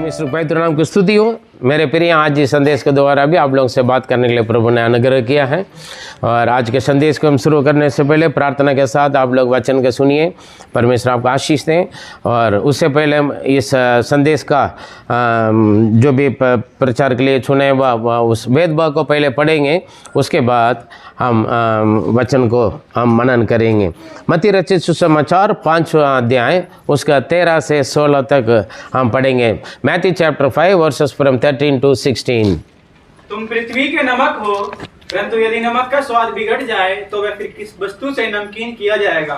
परमेश्वर पवित्र नाम की स्तुति हो। मेरे प्रिय, आज इस संदेश के द्वारा भी आप लोगों से बात करने के लिए प्रभु ने अनुग्रह किया है। और आज के संदेश को हम शुरू करने से पहले प्रार्थना के साथ आप लोग वचन के सुनिए, परमेश्वर आपको आशीष दें। और उससे पहले हम इस संदेश का जो भी प्रचार के लिए चुने उस वेद भाग को पहले पढ़ेंगे, उसके बाद हम वचन को हम मनन करेंगे। मत्ती रचित सुसमाचार 5वां अध्याय उसका 13 से 16 तक हम पढ़ेंगे। Matthew chapter 5 versus from 13 to 16। तुम पृथ्वी के नमक हो, परंतु यदि नमक का स्वाद बिगड़ जाए तो वह फिर किस वस्तु से नमकीन किया जाएगा?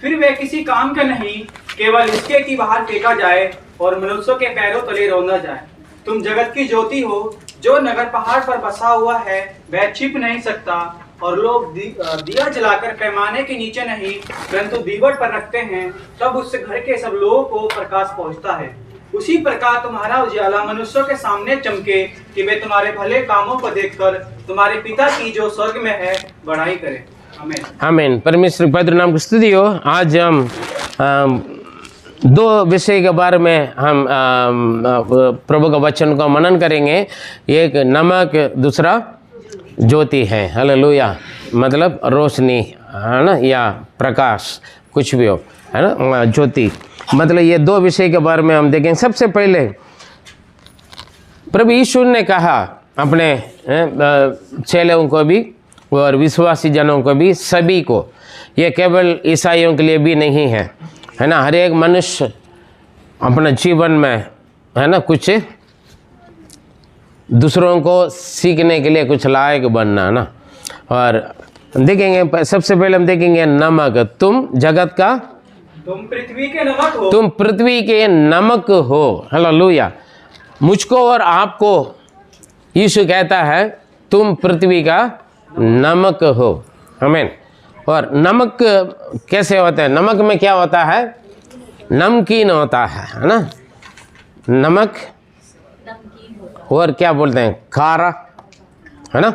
फिर वह किसी काम का नहीं, केवल इसके कि बाहर फेंका जाए और मनुष्यों के पैरों तले रौंदा जाए। तुम जगत की ज्योति हो। जो नगर पहाड़ पर बसा हुआ है वह छिप नहीं सकता, और लोग दिया जलाकर पैमाने के नीचे नहीं परंतु दीवट पर रखते हैं, तब उससे घर के सब लोगों को प्रकाश पहुंचता है। उसी प्रकार तुम्हारा उजाला मनुष्यों के सामने चमके, कि वे तुम्हारे भले कामों को देखकर तुम्हारे पिता की जो स्वर्ग में है बड़ाई करें। आमीन। आमीन। परमेश्वर पवित्र नाम की स्तुति हो। आज हम दो विषय के बारे में हम प्रभु का वचन को मनन करेंगे। एक नमक, दूसरा ज्योति है। हालेलुया। मतलब रोशनी है ना, या प्रकाश, कुछ भी हो, है ना। ज्योति मतलब ये दो विषय के बारे में हम देखेंगे। सबसे पहले प्रभु यीशु ने कहा अपने चेलों को भी और विश्वासी जनों को भी, सभी को, ये केवल ईसाइयों के लिए भी नहीं है, है ना। हर एक मनुष्य अपने जीवन में, है ना, कुछ दूसरों को सीखने के लिए कुछ लायक बनना ना। और देखेंगे, सबसे पहले हम देखेंगे नमक। तुम जगत का, तुम पृथ्वी के नमक हो। तुम पृथ्वी के नमक हो। हालेलुया। मुझको और आपको यीशु कहता है तुम पृथ्वी का नमक हो। आमीन। और नमक कैसे होता है? नमक में क्या होता है? नमकीन होता है ना। नमक और क्या बोलते हैं? खारा, है ना।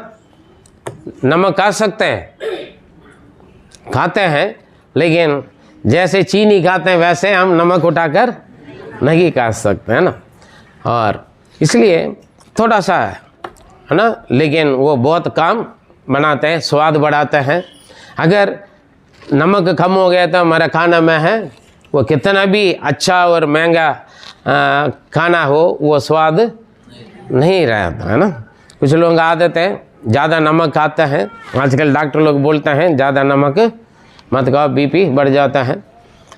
नमक खा सकते हैं, खाते हैं, लेकिन जैसे चीनी खाते हैं वैसे हम नमक उठाकर नहीं खा सकते, है ना। और इसलिए थोड़ा सा है ना, लेकिन वो बहुत काम बनाते हैं, स्वाद बढ़ाते हैं। अगर नमक कम हो गया तो हमारा खाना में है, वो कितना भी अच्छा और महंगा खाना हो, वो स्वाद नहीं रहता, है ना। कुछ लोग आदत है ज़्यादा नमक खाते हैं। आजकल डॉक्टर लोग बोलते हैं ज़्यादा नमक मत खाओ, बीपी बढ़ जाता है।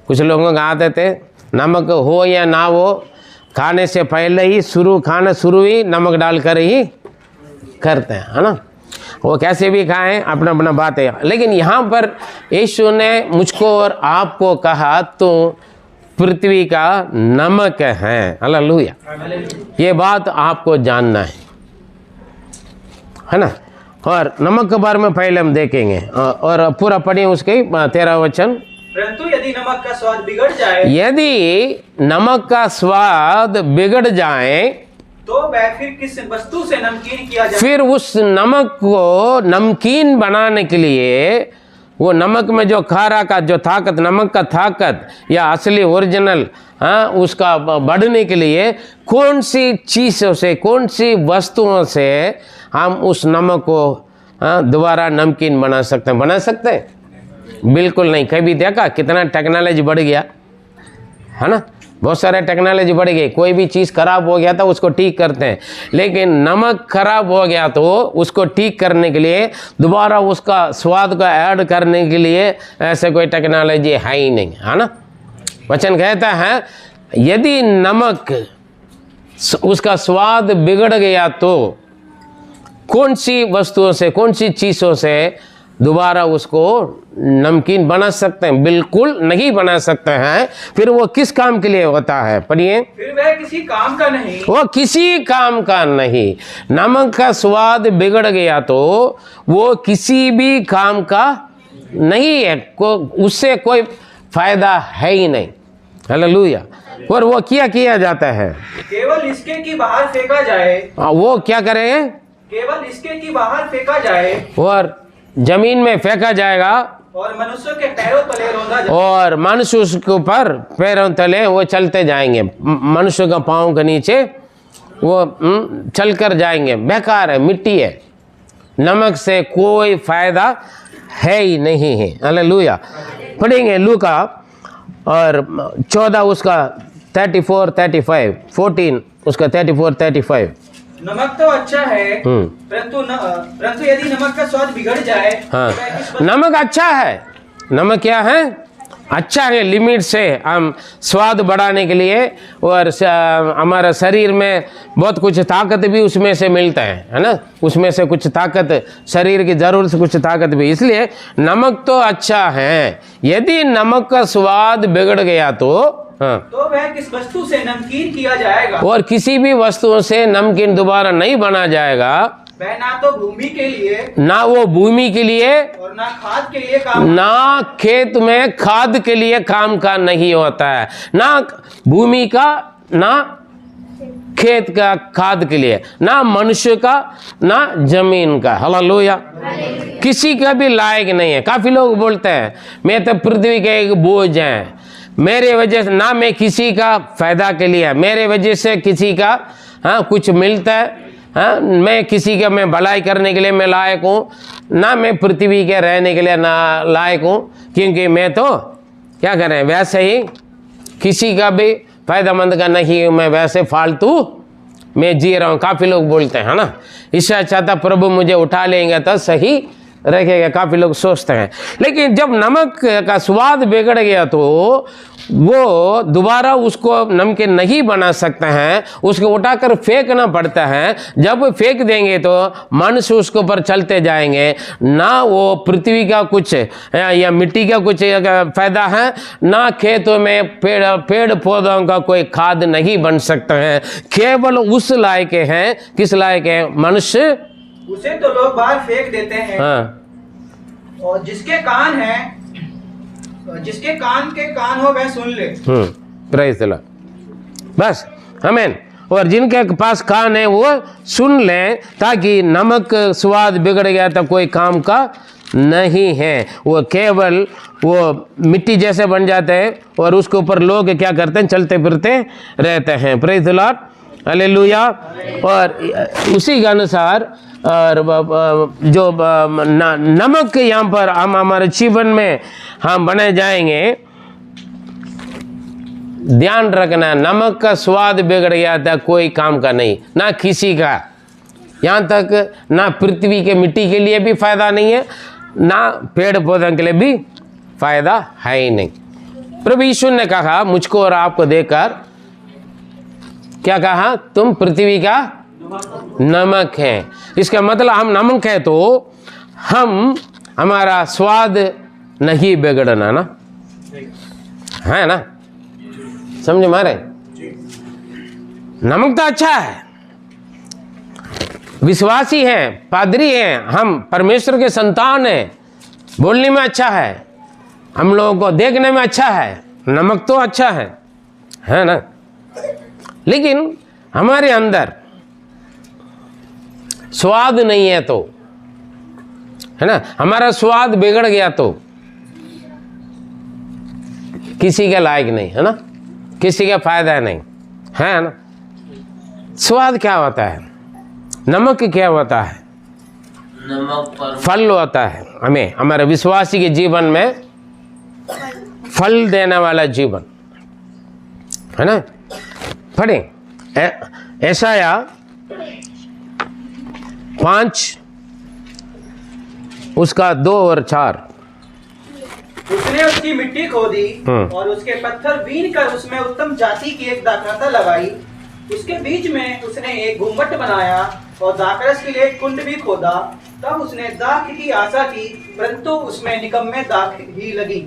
कुछ लोगों का आदत है नमक हो या ना हो, खाने से पहले ही खाना शुरू ही नमक डालकर ही करते हैं, है ना। वो कैसे भी खाएं, अपना अपना बात है। लेकिन यहाँ पर यीशु ने मुझको और आपको कहा तो पृथ्वी का नमक है। हालेलुया। ये बात आपको जानना है ना। और नमक के बारे में पहले हम देखेंगे और पूरा पढ़िए उसके 13 वचन। परंतु यदि नमक का स्वाद बिगड़ जाए, यदि नमक का स्वाद बिगड़ जाए तो वह फिर किस वस्तु से नमकीन किया जाए? फिर उस नमक को नमकीन बनाने के लिए, वो नमक में जो खारा का जो ताकत, नमक का ताकत या असली ओरिजिनल, हाँ, उसका बढ़ने के लिए कौन सी चीज़ों से, कौन सी वस्तुओं से हम उस नमक को दोबारा नमकीन बना सकते हैं? बना सकते हैं? बिल्कुल नहीं। कभी देखा कितना टेक्नोलॉजी बढ़ गया, है ना। बहुत सारे टेक्नोलॉजी बढ़ गई। कोई भी चीज़ खराब हो गया था उसको ठीक करते हैं, लेकिन नमक खराब हो गया तो उसको ठीक करने के लिए, दोबारा उसका स्वाद को ऐड करने के लिए ऐसे कोई टेक्नोलॉजी है ही नहीं, है ना। वचन कहता है यदि नमक उसका स्वाद बिगड़ गया तो कौन सी वस्तुओं से, कौन सी चीज़ों से दोबारा उसको नमकीन बना सकते हैं? बिल्कुल नहीं बना सकते हैं। फिर वो किस काम के लिए होता है? पढ़िए। फिर वह किसी काम का नहीं, वो किसी काम का नहीं। नमक का स्वाद बिगड़ गया तो वो किसी भी काम का नहीं है, उससे कोई फायदा है ही नहीं। हालेलुया। और वो क्या किया जाता है? केवल इसके कि बाहर फेंका जाए। वो क्या करें? केवल इसके कि बाहर फेंका जाए, और जमीन में फेंका जाएगा, और मनुष्य के पैरों तले रौंदा जाए। और मनुष्य उसके ऊपर पैरों तले वो चलते जाएंगे, मनुष्य का पाँव के नीचे वो चल कर जाएंगे। बेकार है, मिट्टी है, नमक से कोई फायदा है ही नहीं है। हालेलुया। पढ़ेंगे लूका और 14 उसका 34 35 14 उसका 34 35। नमक तो अच्छा है, परंतु यदि नमक का स्वाद बिगड़ जाए हाँ, तो वह किस वस्तु- नमक अच्छा है। नमक क्या है? अच्छा है, लिमिट से हम स्वाद बढ़ाने के लिए, और हमारा शरीर में बहुत कुछ ताकत भी उसमें से मिलता है ना, उसमें से कुछ ताकत, शरीर की ज़रूरत से कुछ ताकत भी, इसलिए नमक तो अच्छा है। यदि नमक का स्वाद बिगड़ गया तो हाँ, तो वह किस वस्तु से नमकीन किया जाएगा? और किसी भी वस्तुओं से नमकीन दोबारा नहीं बना जाएगा। वह ना तो भूमि के लिए ना वो भूमि के लिए, और ना खाद के लिए काम, ना खेत में खाद के लिए काम का नहीं होता है, ना भूमि का, ना खेत का खाद के लिए, ना मनुष्य का, ना जमीन का। हालेलुया। किसी का भी लायक नहीं है। काफी लोग बोलते हैं मैं तो पृथ्वी के एक बोझ है, मेरे वजह से ना मैं किसी का फायदा के लिए, मेरे वजह से किसी का हाँ कुछ मिलता है, हाँ मैं किसी का मैं भलाई करने के लिए मैं लायक हूँ, ना मैं पृथ्वी के रहने के लिए ना लायक हूँ, क्योंकि मैं तो क्या करें वैसे ही किसी का भी फायदेमंद का नहीं हूँ, मैं वैसे फालतू मैं जी रहा हूँ। काफ़ी लोग बोलते हैं ना, इससे अच्छा था प्रभु मुझे उठा लेंगे तो सही रखेगा, काफ़ी लोग सोचते हैं। लेकिन जब नमक का स्वाद बिगड़ गया तो वो दोबारा उसको नमकीन नहीं बना सकते हैं, उसको उठाकर फेंकना पड़ता है। जब फेंक देंगे तो मनुष्य उसके ऊपर चलते जाएंगे, ना वो पृथ्वी का कुछ या मिट्टी का कुछ फायदा है, ना खेतों में पेड़ पौधों का कोई खाद नहीं बन सकता है। केवल उस लायक हैं, किस लायक है? मनुष्य, उसे तो लोग बाहर फेंक देते हैं। हाँ, और जिसके कान के कान हो वह सुन ले। Praise the Lord. बस आमीन। और जिनके पास कान है वो सुन लें, ताकि नमक स्वाद बिगड़ गया तो कोई काम का नहीं है, वो केवल वो मिट्टी जैसे बन जाते हैं और उसके ऊपर लोग क्या करते हैं, चलते फिरते रहते हैं। Praise the lord, hallelujah. और उसी के अनुसार और जो नमक यहाँ पर हम हमारे जीवन में हम बने जाएंगे, ध्यान रखना, नमक का स्वाद बिगड़ गया था कोई काम का नहीं, ना किसी का, यहाँ तक ना पृथ्वी के मिट्टी के लिए भी फायदा नहीं है, ना पेड़ पौधों के लिए भी फायदा है ही नहीं। प्रभु यीशु ने कहा मुझको और आपको देखकर, क्या कहा? तुम पृथ्वी का नमक है। इसका मतलब हम नमक है तो हम हमारा स्वाद नहीं बिगड़ना ना, है ना, समझे मारे? नमक तो अच्छा है, विश्वासी हैं, पादरी हैं, हम परमेश्वर के संतान हैं, बोलने में अच्छा है, हम लोगों को देखने में अच्छा है, नमक तो अच्छा है ना। लेकिन हमारे अंदर स्वाद नहीं है तो, है ना, हमारा स्वाद बिगड़ गया तो किसी के लायक नहीं, है ना, किसी का फायदा नहीं, है ना। स्वाद क्या होता है? नमक क्या होता है? नमक पर फल होता है। हमें हमारे विश्वासी के जीवन में फल देने वाला जीवन, है ना। पढ़ें यशाया 5 उसका 2 और 4। उसने उसकी मिट्टी खोदी और उसके पत्थर बीन कर उसमें उत्तम जाति की एक दाखलता लगाई। उसके बीच में उसने एक गुम्बद बनाया और दाखरस के लिए एक कुंड भी खोदा। तब उसने दाख की आशा की, परंतु उसमें निकम्मे दाख ही लगी।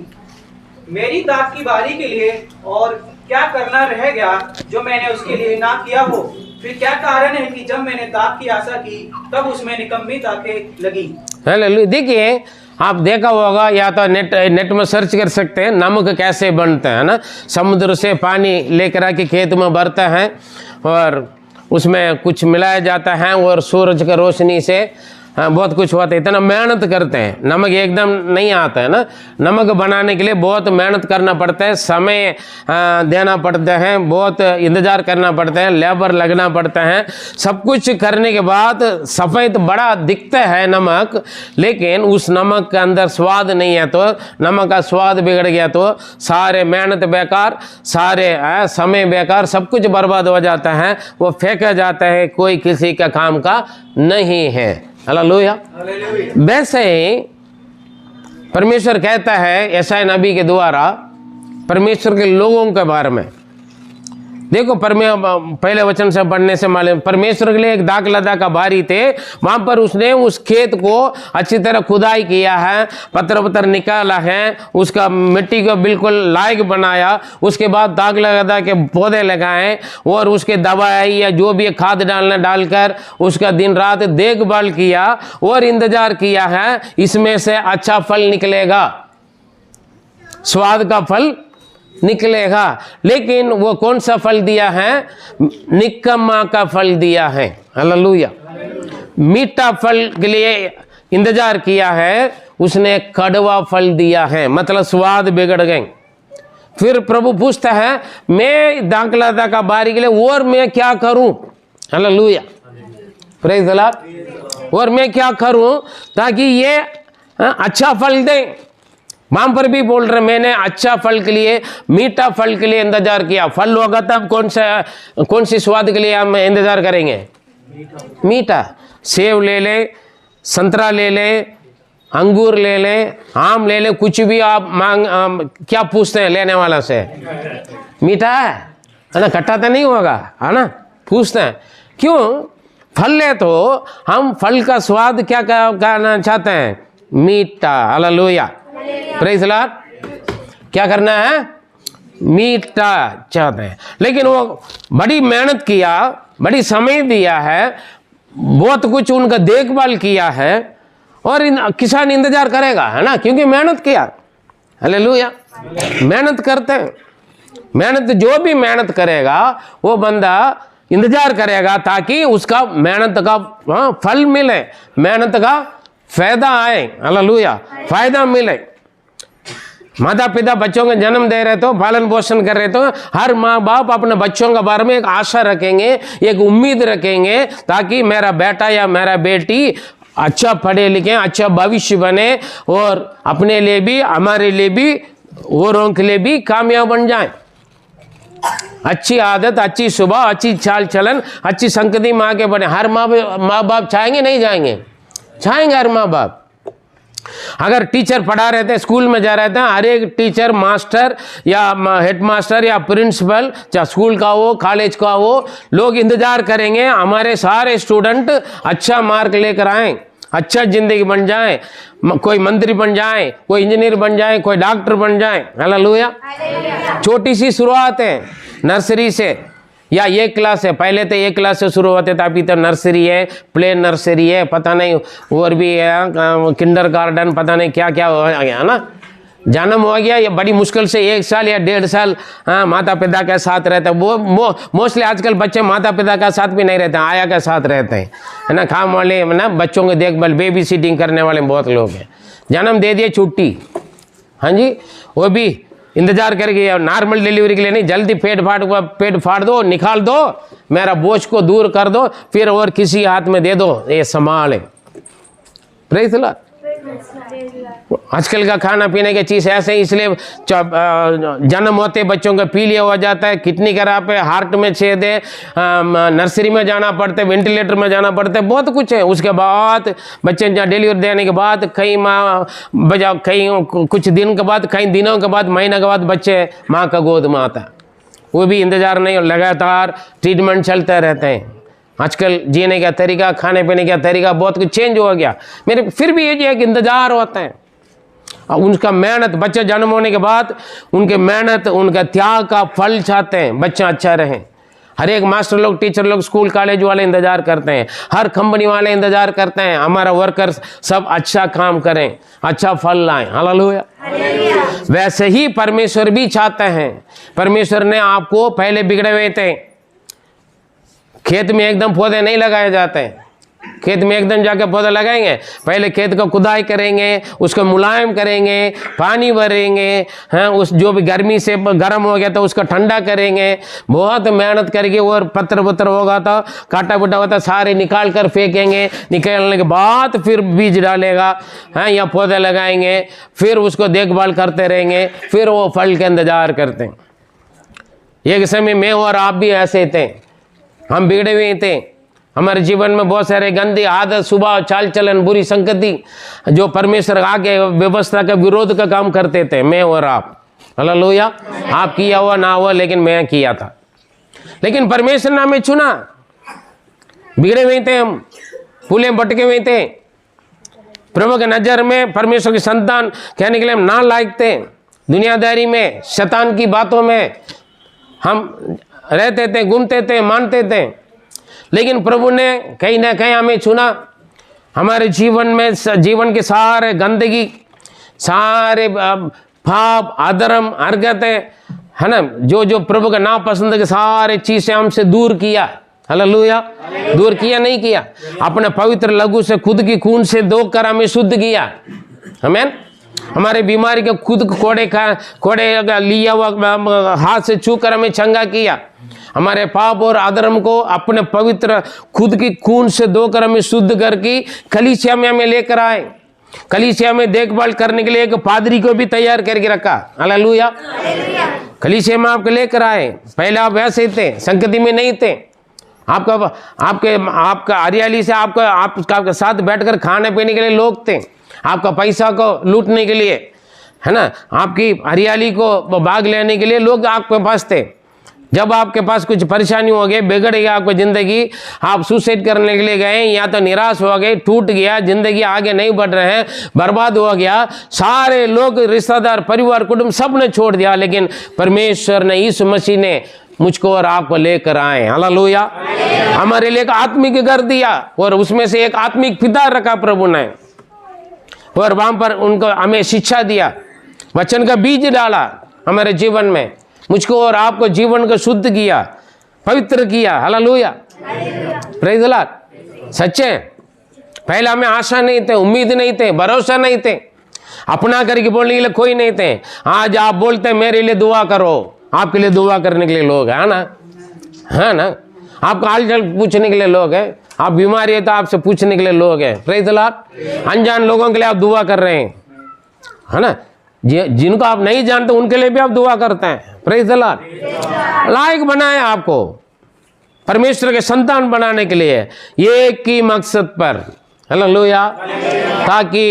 मेरी दाख की बारी के लिए और क्या करना रह गया जो मैंने उसके लिए ना किया हो? फिर क्या कारण है कि जब मैंने दाख की आशा की तब उसमें निकम्मी दाखें लगी। हेलो, देखिए आप देखा होगा, या तो नेट में सर्च कर सकते हैं नमक कैसे बनता है ना। समुद्र से पानी लेकर आके खेत में भरता है और उसमें कुछ मिलाया जाता है और सूरज की रोशनी से हाँ, बहुत कुछ होता है, इतना मेहनत करते हैं, नमक एकदम नहीं आता है ना। नमक बनाने के लिए बहुत मेहनत करना पड़ता है, समय देना पड़ता है, बहुत इंतज़ार करना पड़ता है, लेबर लगना पड़ता है। सब कुछ करने के बाद सफ़ेद बड़ा दिखता है नमक, लेकिन उस नमक के अंदर स्वाद नहीं है, तो नमक का स्वाद बिगड़ गया तो सारे मेहनत बेकार, सारे समय बेकार, सब कुछ बर्बाद हो जाता है, वो फेंका जाता है, कोई किसी का काम का नहीं है। हालेलुया। वैसे ही परमेश्वर कहता है यशायाह नबी के द्वारा परमेश्वर के लोगों के बारे में। देखो पहले वचन से पढ़ने से मालूम, परमेश्वर के लिए एक दाग लदा का बारी थे, वहां पर उसने उस खेत को अच्छी तरह खुदाई किया है, पत्थर पत्थर निकाला है, उसका मिट्टी को बिल्कुल लायक बनाया, उसके बाद दाग लदा के पौधे लगाए और उसके दवाई या जो भी खाद डालना डालकर उसका दिन रात देखभाल किया और इंतजार किया है, इसमें से अच्छा फल निकलेगा, स्वाद का फल निकलेगा। लेकिन वो कौन सा फल दिया है? निकम्मा का फल दिया है। हालेलुया। मीठा फल के लिए इंतजार किया है, उसने कड़वा फल दिया है, मतलब स्वाद बिगड़ गए। फिर प्रभु पूछता है, मैं दाखलता का बारी के लिए और मैं क्या करूं? Hallelujah, praise the Lord. और मैं क्या करूं ताकि ये अच्छा फल दे? वहां पर भी बोल रहे, मैंने अच्छा फल के लिए, मीठा फल के लिए इंतजार किया। फल होगा तब कौन सी स्वाद के लिए हम इंतजार करेंगे? मीठा। सेब ले ले, संतरा ले ले, अंगूर ले ले, आम ले ले, कुछ भी आप क्या पूछते हैं लेने वाला से? मीठा है ना, खट्टा तो नहीं होगा, है ना, पूछते हैं। क्यों? फल ले तो हम फल का स्वाद क्या करना चाहते हैं? मीठा। Hallelujah, praise the Lord. क्या करना है? मीठा चाहते हैं। लेकिन वो बड़ी मेहनत किया, बड़ी समय दिया है, बहुत कुछ उनका देखभाल किया है, और किसान इंतजार करेगा, है ना, क्योंकि मेहनत किया। हालेलुया। मेहनत करते हैं, मेहनत जो भी मेहनत करेगा वो बंदा इंतजार करेगा ताकि उसका मेहनत का फल मिले, मेहनत का फायदा आए। हालेलुया, फायदा मिले। माता पिता बच्चों के जन्म दे रहे तो, पालन पोषण कर रहे तो, हर माँ बाप अपने बच्चों के बारे में एक आशा रखेंगे, एक उम्मीद रखेंगे, ताकि मेरा बेटा या मेरा बेटी अच्छा पढ़े लिखे, अच्छा भविष्य बने, और अपने लिए भी, हमारे लिए भी, औरों के लिए भी कामयाब बन जाए। अच्छी आदत, अच्छी सुबह, अच्छी चाल चलन, अच्छी संगति में आगे बढ़े। हर माँ बाप चाहेंगे? नहीं जाएंगे? चाहेंगे हर माँ बाप। अगर टीचर पढ़ा रहते हैं, स्कूल में जा रहे थे, हर एक टीचर, मास्टर या हेड मास्टर या प्रिंसिपल, चाहे स्कूल का हो, कॉलेज का हो, लोग इंतजार करेंगे हमारे सारे स्टूडेंट अच्छा मार्क लेकर आए, अच्छा जिंदगी बन जाए, कोई मंत्री बन जाए, कोई इंजीनियर बन जाए, कोई डॉक्टर बन जाए। हालेलुया। छोटी सी शुरुआत है, नर्सरी से या एक क्लास है। पहले तो एक क्लास से शुरू होते थे, अभी तो नर्सरी है, प्ले नर्सरी है, पता नहीं और भी है, किंडर गार्डन, पता नहीं क्या क्या हो गया, है ना। जन्म हो गया, ये बड़ी मुश्किल से 1 साल या 1.5 साल माता पिता के साथ रहते हैं। वो मोस्टली आजकल बच्चे माता पिता का साथ भी नहीं रहते, आया के साथ रहते हैं, है ना। काम वाले ना, बच्चों की देखभाल, बेबी सिटिंग करने वाले बहुत लोग हैं। जन्म दे दिए, छुट्टी, हाँ जी, वो भी इंतजार करके, नॉर्मल डिलीवरी के लिए नहीं, जल्दी पेट फाड़ दो, निकाल दो, मेरा बोझ को दूर कर दो, फिर और किसी हाथ में दे दो, ये संभाले। Praise the Lord. आजकल का खाना पीने की चीज़ ऐसे, इसलिए जन्म होते बच्चों का पीलिया हो जाता है, किडनी खराब है, हार्ट में छेद है, नर्सरी में जाना पड़ता है, वेंटिलेटर में जाना पड़ता है, बहुत कुछ है। उसके बाद बच्चे डिलीवरी देने के बाद कहीं कुछ दिन के बाद, कई दिनों के बाद, महीने के बाद बच्चे माँ का गोद में आता है, वो भी इंतजार नहीं, लगातार ट्रीटमेंट चलते रहते हैं। आजकल जीने का तरीका, खाने पीने का तरीका बहुत कुछ चेंज हो गया, मेरे फिर भी ये एक इंतजार होता है। उनका मेहनत, बच्चे जन्म होने के बाद उनके मेहनत, उनका त्याग का फल चाहते हैं, बच्चा अच्छा रहे। हर एक मास्टर लोग, टीचर लोग, स्कूल कॉलेज वाले इंतजार करते हैं, हर कंपनी वाले इंतजार करते हैं, हमारा वर्कर्स सब अच्छा काम करें, अच्छा फल लाएं। हालेलुया। वैसे ही परमेश्वर भी चाहते हैं। परमेश्वर ने आपको, पहले बिगड़े हुए थे, खेत में एकदम पौधे नहीं लगाए जाते हैं, खेत में एकदम जाके पौधा लगाएंगे, पहले खेत को खुदाई करेंगे, उसको मुलायम करेंगे, पानी भरेंगे, हैं, उस जो भी गर्मी से गर्म हो गया तो उसको ठंडा करेंगे, बहुत मेहनत करके, और पत्थर होगा तो काटा बुटा होता सारे निकाल कर फेंकेंगे, निकालने के बाद फिर बीज डालेगा, हैं, या पौधे लगाएंगे, फिर उसको देखभाल करते रहेंगे, फिर वो फल के इंतजार करते हैं। एक समय में और आप भी ऐसे थे, हम बिगड़े हुए थे, हमारे जीवन में बहुत सारे गंदी आदत, स्वभाव, चाल चलन, बुरी संगति जो परमेश्वर आगे व्यवस्था का विरोध का काम करते थे, मैं और आप। हालेलुया। आप किया हुआ ना हुआ, लेकिन मैं किया था। लेकिन परमेश्वर ने हमें चुना। बिगड़े हुए थे हम, फूले भटके हुए थे, प्रभु के नजर में परमेश्वर की संतान कहने के लिए हम ना लायक थे। दुनियादारी में, शैतान की बातों में हम रहते थे, घूमते थे, मानते थे। लेकिन प्रभु ने कहीं ना कहीं हमें चुना। हमारे जीवन में, जीवन के सारे गंदगी, सारे पाप, अधर्म, हरकतें, है ना, जो जो प्रभु का नापसंद के सारे चीजें हमसे दूर किया। हालेलुया। दूर किया, नहीं किया, अपने पवित्र लहू से, खुद की खून से धोकर हमें शुद्ध किया। आमीन। हमारे बीमारी के खुद कोड़े लिया हुआ हाथ से छू कर हमें चंगा किया। हमारे पाप और अधर्म को अपने पवित्र खुद की खून से धोकर हमें शुद्ध करके कलीसिया में हमें लेकर आए। कलीसिया में देखभाल करने के लिए एक पादरी को भी तैयार करके रखा। हालेलुया। कलीसिया में आपको लेकर आए। पहले आप वैसे थे, संगति में नहीं थे। आपका हरियाली से आपका साथ बैठकर खाने पीने के लिए लोग थे, आपका पैसा को लूटने के लिए, है ना, आपकी हरियाली को भाग लेने के लिए लोग आपके पास थे। जब आपके पास कुछ परेशानी हो गई, बिगड़ गया आपकी जिंदगी, आप सुसाइड करने के लिए गए, या तो निराश हो गए, टूट गया, जिंदगी आगे नहीं बढ़ रहे हैं, बर्बाद हो गया, सारे लोग, रिश्तेदार, परिवार, कुटुंब सब ने छोड़ दिया। लेकिन परमेश्वर ने, यीशु मसीह ने मुझको और आपको लेकर आए। हालेलुया। हमारे लिए एक आत्मिक घर दिया, और उसमें से एक आत्मिक पिता रखा प्रभु ने, और वहां पर उनको हमें शिक्षा दिया, वचन का बीज डाला हमारे जीवन में, मुझको और आपको जीवन को शुद्ध किया, पवित्र किया। हालेलुया। Praise the Lord. सच्चे, पहले हमें आशा नहीं थे, उम्मीद नहीं थे, भरोसा नहीं थे, अपना करके बोलने के लिए कोई नहीं थे। आज आप बोलते हैं मेरे लिए दुआ करो, आपके लिए दुआ करने के लिए लोग है ना, है ना, आपका हालचाल पूछने के लिए लोग हैं, आप बीमारी है तो आपसे पूछने के लिए लोग हैं। Praise the Lord. अनजान लोगों के लिए आप दुआ कर रहे हैं, है ना, जिनको आप नहीं जानते उनके लिए भी आप दुआ करते हैं। Praise the Lord. लायक बनाए आपको परमेश्वर के संतान बनाने के लिए, एक ही मकसद पर। हालेलुया। ताकि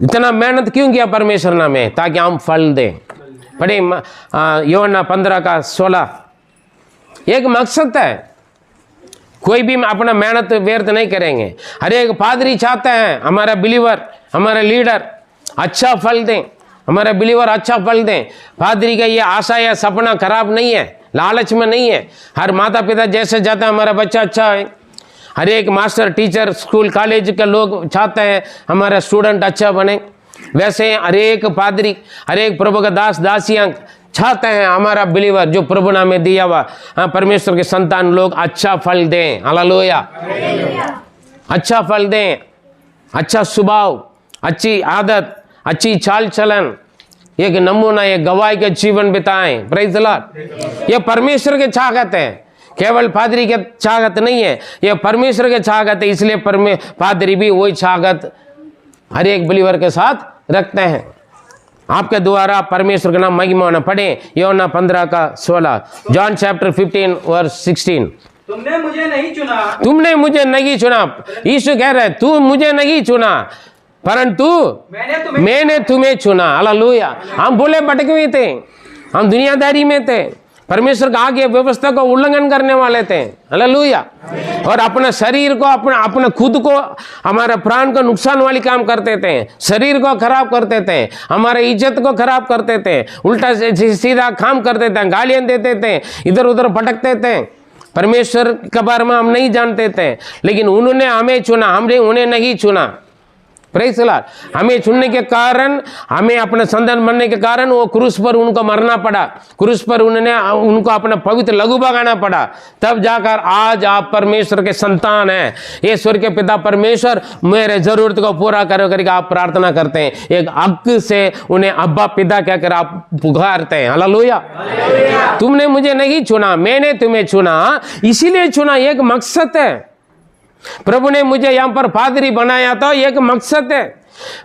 इतना मेहनत क्यों किया परमेश्वर ने हमें, ताकि हम फल दें। पढ़े यूहन्ना 15:16। एक मकसद है, कोई भी अपना मेहनत व्यर्थ नहीं करेंगे। हर एक पादरी चाहते हैं हमारा बिलीवर, हमारा लीडर अच्छा फल दें, हमारा बिलीवर अच्छा फल दें। पादरी का ये आशा या सपना खराब नहीं है, लालच में नहीं है। हर माता पिता जैसे चाहता है हमारा बच्चा अच्छा है, हर एक मास्टर, टीचर, स्कूल, कॉलेज के लोग चाहते हैं हमारा स्टूडेंट अच्छा बने। वैसे हर एक पादरी, हर एक प्रभु का दास दासियां चाहते हैं हमारा बिलीवर, जो प्रभु ने हमें दिया हुआ परमेश्वर के संतान लोग अच्छा फल दें। हालेलुया। अच्छा फल दें, अच्छा स्वभाव, अच्छी आदत, अच्छी चाल चलन, एक नमूना, एक गवाही का जीवन बिताएं। Praise the Lord. ये परमेश्वर के चाहत है, केवल पादरी के चाहत नहीं है, ये परमेश्वर के चाहत है। इसलिए पादरी भी वही चाहत हर एक बिलीवर के साथ रखते हैं। आपके द्वारा परमेश्वर का नाम महिमा होना। पढ़े यूहन्ना 15:16, जॉन चैप्टर 15:16। तुमने मुझे नहीं चुना, तुमने मुझे नहीं चुना। यीशु कह रहे तू मुझे नहीं चुना, परंतु मैंने तुम्हें चुना। हालेलुया। हम भूले भटके हुए थे, हम दुनियादारी में थे, परमेश्वर का आगे व्यवस्था को उल्लंघन करने वाले थे। हालेलुया। और अपने शरीर को, अपने खुद को, हमारे प्राण को नुकसान वाली काम करते थे, शरीर को खराब करते थे, हमारे इज्जत को खराब करते थे, उल्टा सीधा काम करते थे, गालियां देते थे, इधर उधर भटकते थे। परमेश्वर के बारे में हम नहीं जानते थे, लेकिन उन्होंने हमें चुना, हमने उन्हें नहीं चुना। Praise the Lord. हमें चुनने के कारण, हमें अपने संतान बनने के कारण वो क्रूस पर उनको मरना पड़ा, क्रूस पर उनको अपना पवित्र लहू बहाना पड़ा, तब जाकर आज आप परमेश्वर के संतान हैं। ईश्वर के पिता परमेश्वर मेरे जरूरत को पूरा करो करके आप प्रार्थना करते हैं, एक हक से उन्हें अब्बा पिता कहकर आप पुकारते हैं। हालेलुया। तुमने मुझे नहीं चुना, मैंने तुम्हें चुना, इसीलिए चुना, एक मकसद है। प्रभु ने मुझे यहाँ पर पादरी बनाया था, एक मकसद है।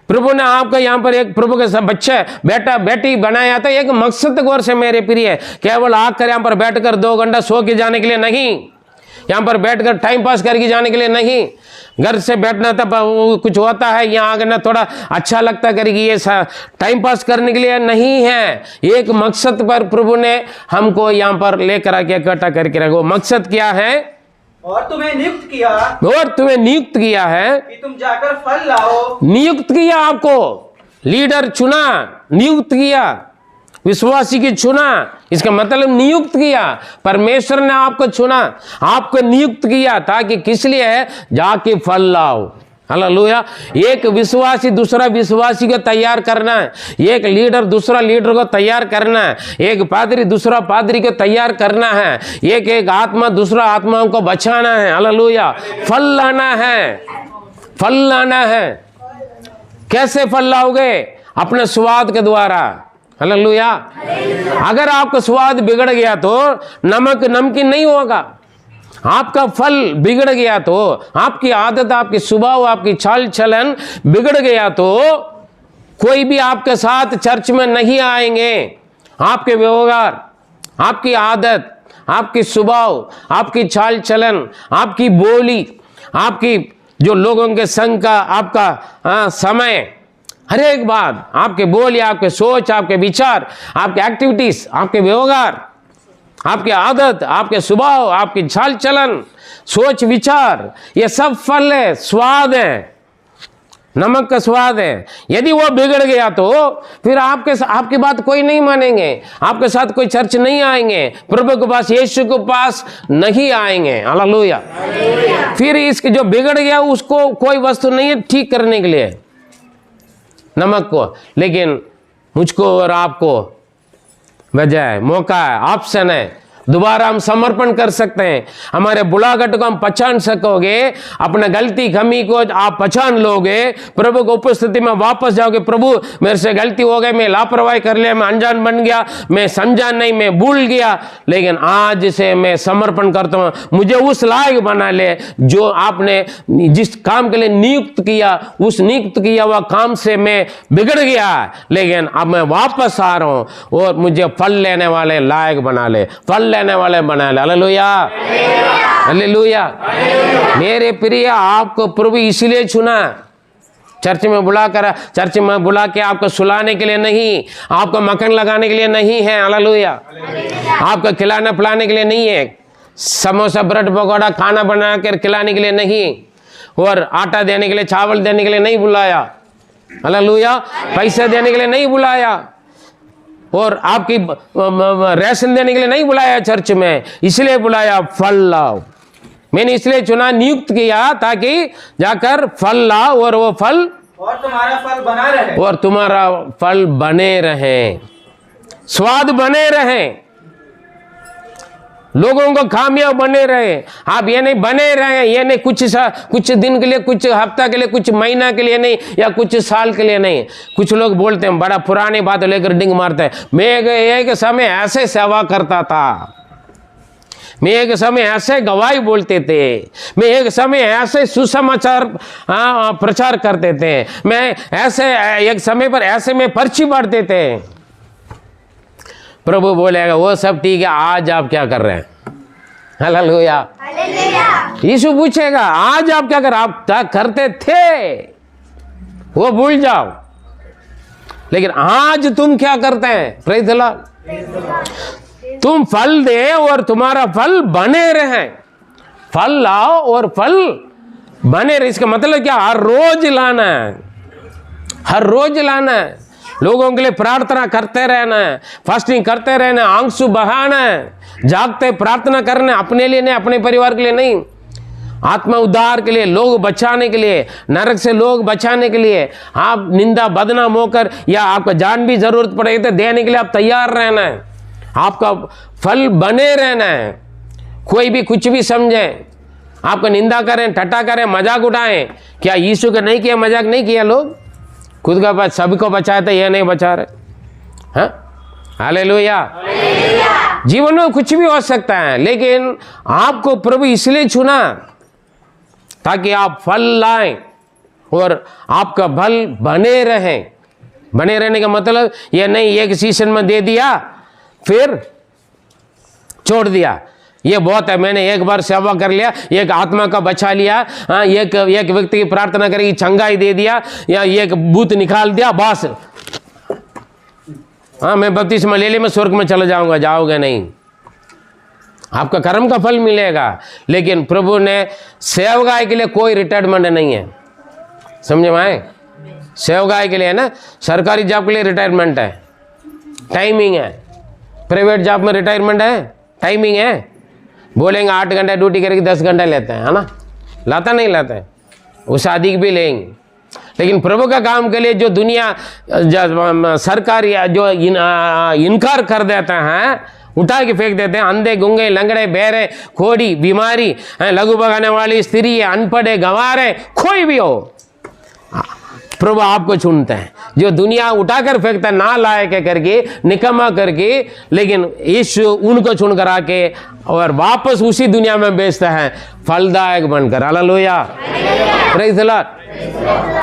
प्रभु ने आपको यहाँ पर एक प्रभु के सब बच्चे बेटा बेटी बनाया था, एक मकसद गौर से मेरे प्रिय, केवल आकर यहाँ पर बैठकर 2 घंटा सो के जाने के लिए नहीं, यहाँ पर बैठकर टाइम पास करके जाने के लिए नहीं, घर से बैठना तब कुछ होता है, यहाँ आकर ना थोड़ा अच्छा लगता करेगी, ये टाइम पास करने के लिए नहीं है। एक मकसद पर प्रभु ने हमको यहाँ पर लेकर आके इकट्ठा करके रखो। मकसद क्या है? और तुम्हें नियुक्त किया, और तुम्हें नियुक्त किया है कि तुम जाकर फल लाओ। नियुक्त किया, आपको लीडर चुना, नियुक्त किया, विश्वासी की चुना, इसका मतलब नियुक्त किया। परमेश्वर ने आपको चुना, आपको नियुक्त किया, ताकि किस लिए? जाके फल लाओ। हालेलुया। एक विश्वासी दूसरा विश्वासी को तैयार करना है, एक लीडर दूसरा लीडर को तैयार करना है, एक पादरी दूसरा पादरी को तैयार करना है, एक आत्मा दूसरा आत्माओं को बचाना है। हालेलुया। फल लाना है, फल लाना है। कैसे फल लाओगे? अपने स्वाद के द्वारा। हालेलुया। अगर आपका स्वाद बिगड़ गया तो नमक नमकीन नहीं होगा। आपका फल बिगड़ गया तो, आपकी आदत, आपकी स्वभाव, आपकी चाल चलन बिगड़ गया तो कोई भी आपके साथ चर्च में नहीं आएंगे। आपके व्यवहार, आपकी आदत, आपकी स्वभाव, आपकी चाल चलन, आपकी बोली, आपकी जो लोगों के संग का आपका समय, हर एक बात, आपके बोल, आपके सोच, आपके विचार, आपके एक्टिविटीज, आपके व्यवहार, आपकी आदत, आपके स्वभाव, आपकी चाल चलन, सोच विचार, ये सब फल है, स्वाद है, नमक का स्वाद है। यदि वो बिगड़ गया तो फिर आपकी बात कोई नहीं मानेंगे, आपके साथ कोई चर्च नहीं आएंगे, प्रभु के पास, यीशु के पास नहीं आएंगे। हालेलुया। फिर इसके जो बिगड़ गया उसको कोई वस्तु नहीं है ठीक करने के लिए, नमक को। लेकिन मुझको और आपको वजह है, मौका है, ऑप्शन है, दोबारा हम समर्पण कर सकते हैं। हमारे बुलाहट को हम पहचान सकोगे, अपने गलती कमी को आप पहचान लोगे, प्रभु को उपस्थिति में वापस जाओगे। प्रभु मेरे से गलती हो गई, मैं लापरवाही कर लिया, मैं अनजान बन गया, मैं समझा नहीं, मैं भूल गया, लेकिन आज से मैं समर्पण करता हूँ, मुझे उस लायक बना ले जो आपने जिस काम के लिए नियुक्त किया, उस नियुक्त किया हुआ काम से मैं बिगड़ गया, लेकिन अब मैं वापस आ रहा हूँ और मुझे फल लेने वाले लायक बना ले, फल लेने वाले बना ले। Hallelujah, hallelujah. मेरे प्रिय, आपको प्रभु इसलिए चुना, चर्च में बुला के आपको सुलाने के लिए नहीं, आपको मक्खन लगाने के लिए नहीं है। हालेलुया। आपको खिलाना पिलाने के लिए नहीं है, समोसा ब्रेड पकौड़ा खाना बना कर खिलाने के लिए नहीं, और आटा देने के लिए, चावल देने के लिए नहीं बुलाया। हालेलुया। पैसे देने के लिए नहीं बुलाया, और आपकी राशन देने के लिए नहीं बुलाया चर्च में, इसलिए बुलाया फल लाओ। मैंने इसलिए चुना, नियुक्त किया, ताकि जाकर फल लाओ, और वो फल, और तुम्हारा फल बना रहे, और तुम्हारा फल बने रहे, स्वाद बने रहे, लोगों को कामयाब बने रहे। आप ये नहीं बने रहे, ये नहीं कुछ दिन के लिए, कुछ हफ्ता के लिए, कुछ महीना के लिए नहीं, या कुछ साल के लिए नहीं। कुछ लोग बोलते हैं, बड़ा पुरानी बात लेकर डिंग मारते हैं, मैं एक समय ऐसे सेवा करता था, मैं एक समय ऐसे गवाही बोलते थे, मैं एक समय ऐसे सुसमाचार प्रचार करते थे, मैं ऐसे एक समय पर ऐसे में पर्ची बांटते थे। प्रभु बोलेगा वो सब ठीक है, आज आप क्या कर रहे हैं? हालेलुया। यीशु पूछेगा आज आप क्या कर, आप क्या करते थे वो भूल जाओ, लेकिन आज तुम क्या करते हैं? Praise the Lord. तुम फल दे और तुम्हारा फल बने रहे, फल लाओ और फल बने रहे। इसका मतलब क्या? हर रोज लाना है, हर रोज लाना है, लोगों के लिए प्रार्थना करते रहना है, फास्टिंग करते रहना है, आंसू बहाना है, जागते प्रार्थना करना, अपने लिए नहीं, अपने परिवार के लिए नहीं, आत्मा उद्धार के लिए, लोग बचाने के लिए, नरक से लोग बचाने के लिए आप निंदा बदनाम होकर या आपका जान भी जरूरत पड़े तो देने के लिए आप तैयार रहना है। आपका फल बने रहना है। कोई भी कुछ भी समझे, आपका निंदा करें, ठट्टा करें, मजाक उठाएं, क्या यीशु का नहीं किया, मजाक नहीं किया? लोग खुद का बात सबको बचाए थे, ये नहीं बचा रहे। हाँ, हालेलुया। जीवन में कुछ भी हो सकता है, लेकिन आपको प्रभु इसलिए चुना ताकि आप फल लाएं और आपका फल बने रहें। बने रहने का मतलब यह नहीं एक सीजन में दे दिया फिर छोड़ दिया, ये बहुत है, मैंने एक बार सेवा कर लिया, एक आत्मा का बचा लिया, हाँ, एक व्यक्ति की प्रार्थना करेगी, चंगाई दे दिया या एक भूत निकाल दिया, बस हाँ मैं बपतिस्मा ले ले, मैं स्वर्ग में चला जाऊंगा। जाओगे नहीं, आपका कर्म का फल मिलेगा। लेकिन प्रभु ने सेवगाय के लिए कोई रिटायरमेंट नहीं है, समझे भाई? सेवगाय के लिए ना, सरकारी जॉब के लिए रिटायरमेंट है, टाइमिंग है। प्राइवेट जॉब में रिटायरमेंट है, टाइमिंग है। बोलेंगे 8 घंटा ड्यूटी करके 10 घंटा लेते हैं, है ना? लाता नहीं लाता है, वो शादी भी लेंगे। लेकिन प्रभु का काम के लिए जो दुनिया सरकार या जो इनकार कर देता है, उठा के फेंक देते हैं, अंधे, गुंगे, लंगड़े, बहरे, खोड़ी, बीमारी, लघु भगाने वाली, स्त्री, अनपढ़े, गंवारे, कोई भी हो, प्रभु आपको चुनते हैं। जो दुनिया उठाकर फेंकता है ना लायक करके, निकम्मा करके, लेकिन यीशु उनको चुन कर आके और वापस उसी दुनिया में बेचता है फलदायक बनकर। हालेलुया, प्रेज़ द लॉर्ड,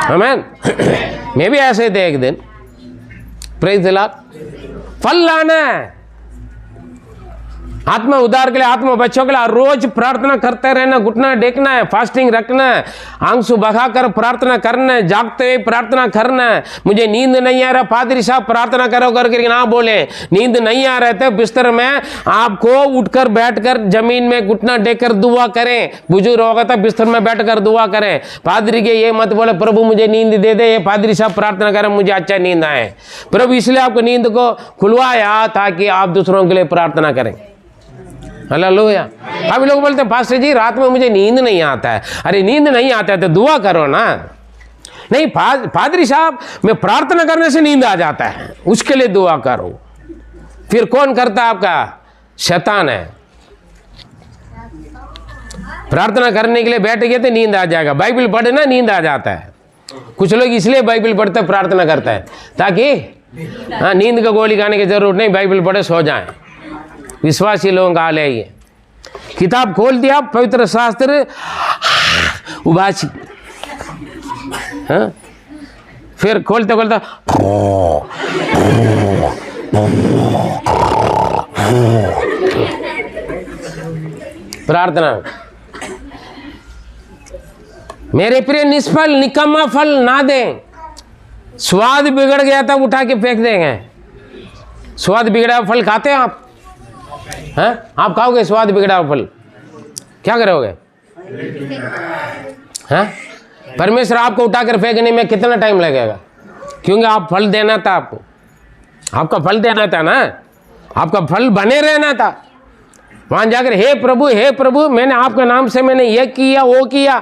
आमीन। मैं भी ऐसे थे एक दिन, प्रेज़ द लॉर्ड। फल लाना है, आत्मा उद्धार के लिए, आत्मा बच्चों के लिए रोज प्रार्थना करते रहना, घुटना टेकना है, फास्टिंग रखना है, आंसू बहाकर प्रार्थना करना है, जागते हुए प्रार्थना करना है। मुझे नींद नहीं आ रहा, पादरी साहब प्रार्थना करो करके ना बोले। नींद नहीं आ रहे थे बिस्तर में, आपको उठकर बैठकर जमीन में घुटना टेककर दुआ करें। बुजुर्ग होगा तो बिस्तर में बैठकर दुआ करें। पादरी के ये मत बोले प्रभु मुझे नींद दे दे, ये पादरी साहब प्रार्थना करें मुझे अच्छा नींद आए। प्रभु इसलिए आपको नींद को खुलवाया ताकि आप दूसरों के लिए प्रार्थना करें। हालेलुया। अभी लोग बोलते हैं पास्टर जी रात में मुझे नींद नहीं आता है। अरे नींद नहीं आता है तो दुआ करो ना। नहीं पादरी साहब मैं प्रार्थना करने से नींद आ जाता है, उसके लिए दुआ करो। फिर कौन करता है? आपका शैतान है। प्रार्थना करने के लिए बैठ गए तो नींद आ जाएगा, बाइबल पढ़ना नींद आ जाता है। कुछ लोग इसलिए बाइबल पढ़ते प्रार्थना करता है ताकि हाँ नींद का गोली खाने की जरूरत नहीं, बाइबल पढ़े सो जाएं। विश्वासी लोगों का हाल है ये। किताब खोल दिया पवित्र शास्त्र उबासी, हाँ? फिर खोलते खोलते प्रार्थना। मेरे प्रिय निष्फल निकम्मा फल ना दें। स्वाद बिगड़ गया था उठा के फेंक देंगे। स्वाद बिगड़ा फल खाते हैं आप? हैं? आप खाओगे स्वाद बिगड़ा फल? क्या करोगे? हैं? परमेश्वर आपको उठाकर फेंकने में कितना टाइम लगेगा? क्योंकि आप फल देना था, आपको आपका फल देना था ना, आपका फल बने रहना था। वहां जाकर हे प्रभु मैंने आपके नाम से मैंने ये किया वो किया,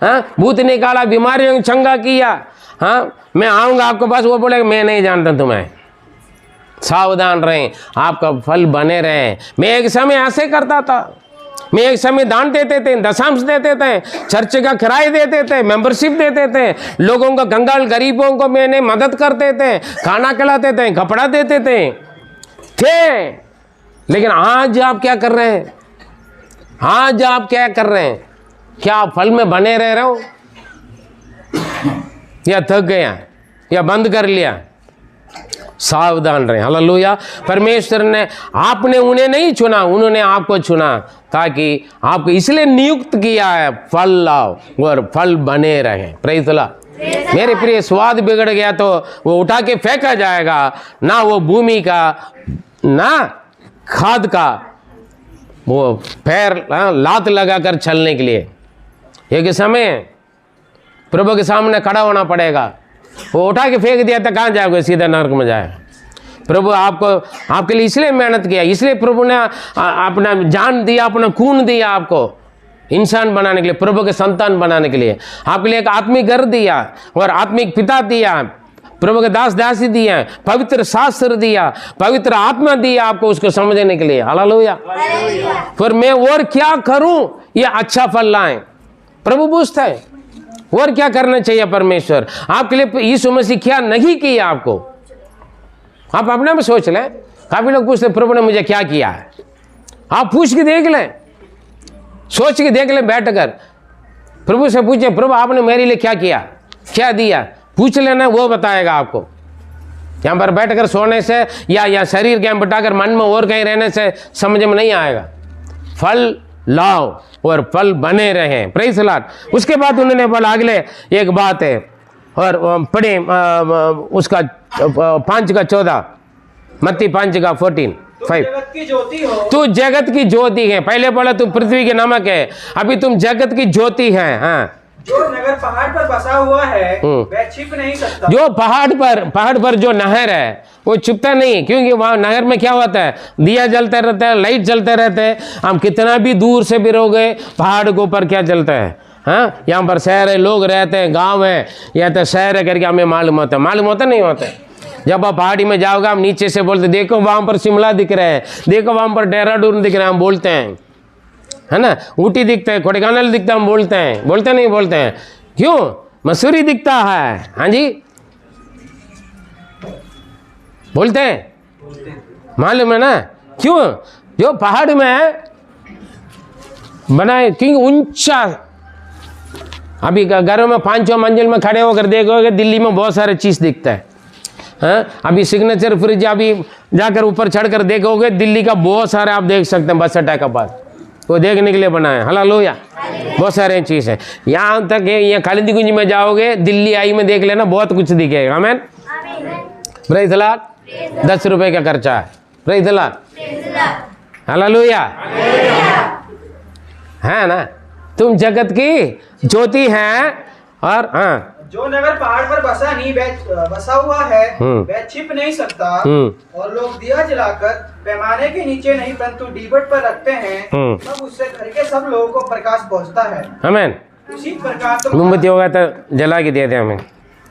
हाँ भूत निकाला, बीमारियों चंगा किया, हाँ मैं आऊँगा आपके पास। वो बोलेगा मैं नहीं जानता तुम्हें। सावधान रहें, आपका फल बने रहें। मैं एक समय ऐसे करता था, मैं एक समय दान देते थे, दशांश देते थे, चर्च का किराया देते थे, मेंबरशिप देते थे, लोगों को कंगाल गरीबों को मैंने मदद करते थे, खाना खिलाते थे, कपड़ा देते थे। लेकिन आज आप क्या कर रहे हैं? आज आप क्या कर रहे हैं? क्या आप फल में बने रह रहे हो या थक गया या बंद कर लिया? सावधान रहे। हालेलुया। परमेश्वर ने आपने उन्हें नहीं चुना, उन्होंने आपको चुना ताकि आपको इसलिए नियुक्त किया है फल लाओ और फल बने रहे। Praise the Lord. मेरे प्रिय स्वाद बिगड़ गया तो वो उठा के फेंका जाएगा, ना वो भूमि का ना खाद का, वो पैर लात लगाकर चलने के लिए एक समय प्रभु के सामने खड़ा होना पड़ेगा। वो उठा के फेंक दिया तो कहाँ जाओगे? सीधा नरक में जाए। प्रभु आपको आपके लिए इसलिए मेहनत किया, इसलिए प्रभु ने अपना जान दिया, अपना खून दिया आपको, इंसान बनाने के लिए, प्रभु के संतान बनाने के लिए, आपके लिए एक आत्मिक घर दिया और आत्मिक पिता दिया, प्रभु के दास दासी दिया, पवित्र शास्त्र दिया, पवित्र आत्मा दिया आपको उसको समझने के लिए। हालेलुया। फिर मैं और क्या करूं ये अच्छा फल लाएं, प्रभु पूछता है और क्या करना चाहिए परमेश्वर आपके लिए, यीशु मसीह क्या नहीं किया आपको, आप अपने में सोच लें। काफी लोग पूछते प्रभु ने मुझे क्या किया है, आप पूछ के देख लें, सोच के देख लें, बैठ कर प्रभु से पूछे प्रभु आपने मेरे लिए क्या किया, क्या दिया, पूछ लेना, वो बताएगा आपको। यहाँ पर बैठकर सोने से या शरीर के बिठाकर मन में और कहीं रहने से समझ में नहीं आएगा। फल लाओ और फल बने रहे। Praise the Lord. उसके बाद उन्होंने बोला अगले एक बात है और पढ़े उसका 5:14, मत्ती 5:14 5। जगत की ज्योति हो, तू जगत की ज्योति है। पहले बोला तू पृथ्वी के नमक है, अभी तुम जगत की ज्योति है। हाँ, जो नगर पहाड़ पर बसा हुआ है वह छिप नहीं सकता। जो पहाड़ पर जो नहर है वो छिपता नहीं, क्योंकि वहाँ नहर में क्या होता है, दिया जलता रहता है, लाइट जलते रहते हैं। हम कितना भी दूर से भी रहोगे पहाड़ के ऊपर क्या जलता है। हाँ, यहाँ पर शहर है, लोग रहते हैं, गांव है या तो शहर है करके हमें मालूम होता नहीं होता। जब आप पहाड़ी में जाओगे हम नीचे से बोलते देखो वहाँ पर शिमला दिख रहा है, देखो वहाँ पर देहरादून दिख रहा है, हम बोलते हैं, है ना, ऊटी दिखता है, कोडेकनाल दिखता है, हम बोलते हैं, बोलते हैं। क्यों? मसूरी दिखता है, हाँ जी बोलते हैं, मालूम है ना क्यों? जो पहाड़ में बनाए, क्योंकि ऊंचा, अभी घरों में 5-6 मंजिल में खड़े होकर देखोगे दिल्ली में बहुत सारे चीज दिखता है। हाँ? अभी सिग्नेचर फ्रिज अभी जाकर ऊपर चढ़कर देखोगे दिल्ली का बहुत सारे आप देख सकते हैं, बस अड्डा का पास वो देखने के लिए बना है। हालेलुया। बहुत सारे चीज़ है। यहाँ तक है, यहाँ कालिंदीगुंज में जाओगे दिल्ली आई में देख लेना, बहुत कुछ दिखेगा। आमीन। Praise the Lord. 10 रुपए का खर्चा है। Praise the lord. हालेलुया। है ना, तुम जगत की ज्योति हैं। और हाँ, जो नगर पहाड़ पर बसा हुआ है वह छिप नहीं सकता। और लोग दिया जलाकर पैमाने के नीचे नहीं परंतु डीबट पर रखते हैं, तब उससे घर के सब लोगों को प्रकाश पहुंचता है। आमीन। उसी प्रकार मोमबत्ती होगा तो जला के दे दे हमें,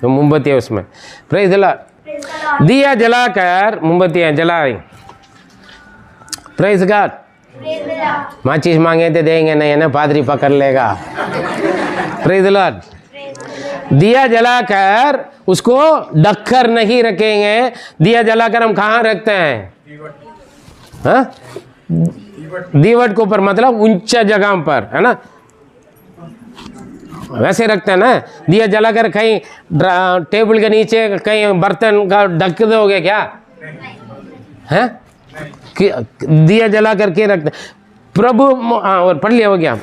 तो मोमबत्ती है उसमें। Praise the Lord. दिया जलाकर मोमबत्तियाँ जलाई। Praise God. माचिस मांगे तो देंगे नहीं, है ना, पादरी पकड़ लेगा। Praise the Lord. दिया जलाकर उसको ढककर नहीं रखेंगे। दिया जलाकर हम कहाँ रखते हैं? हाँ, दीवट के ऊपर, मतलब ऊंचा जगह पर, है ना, वैसे रखते हैं ना। दिया जलाकर कहीं टेबल के नीचे कहीं बर्तन का ढक दोगे क्या? हैं? दिया जला करके रखते प्रभु। और पढ़ लिया हो गया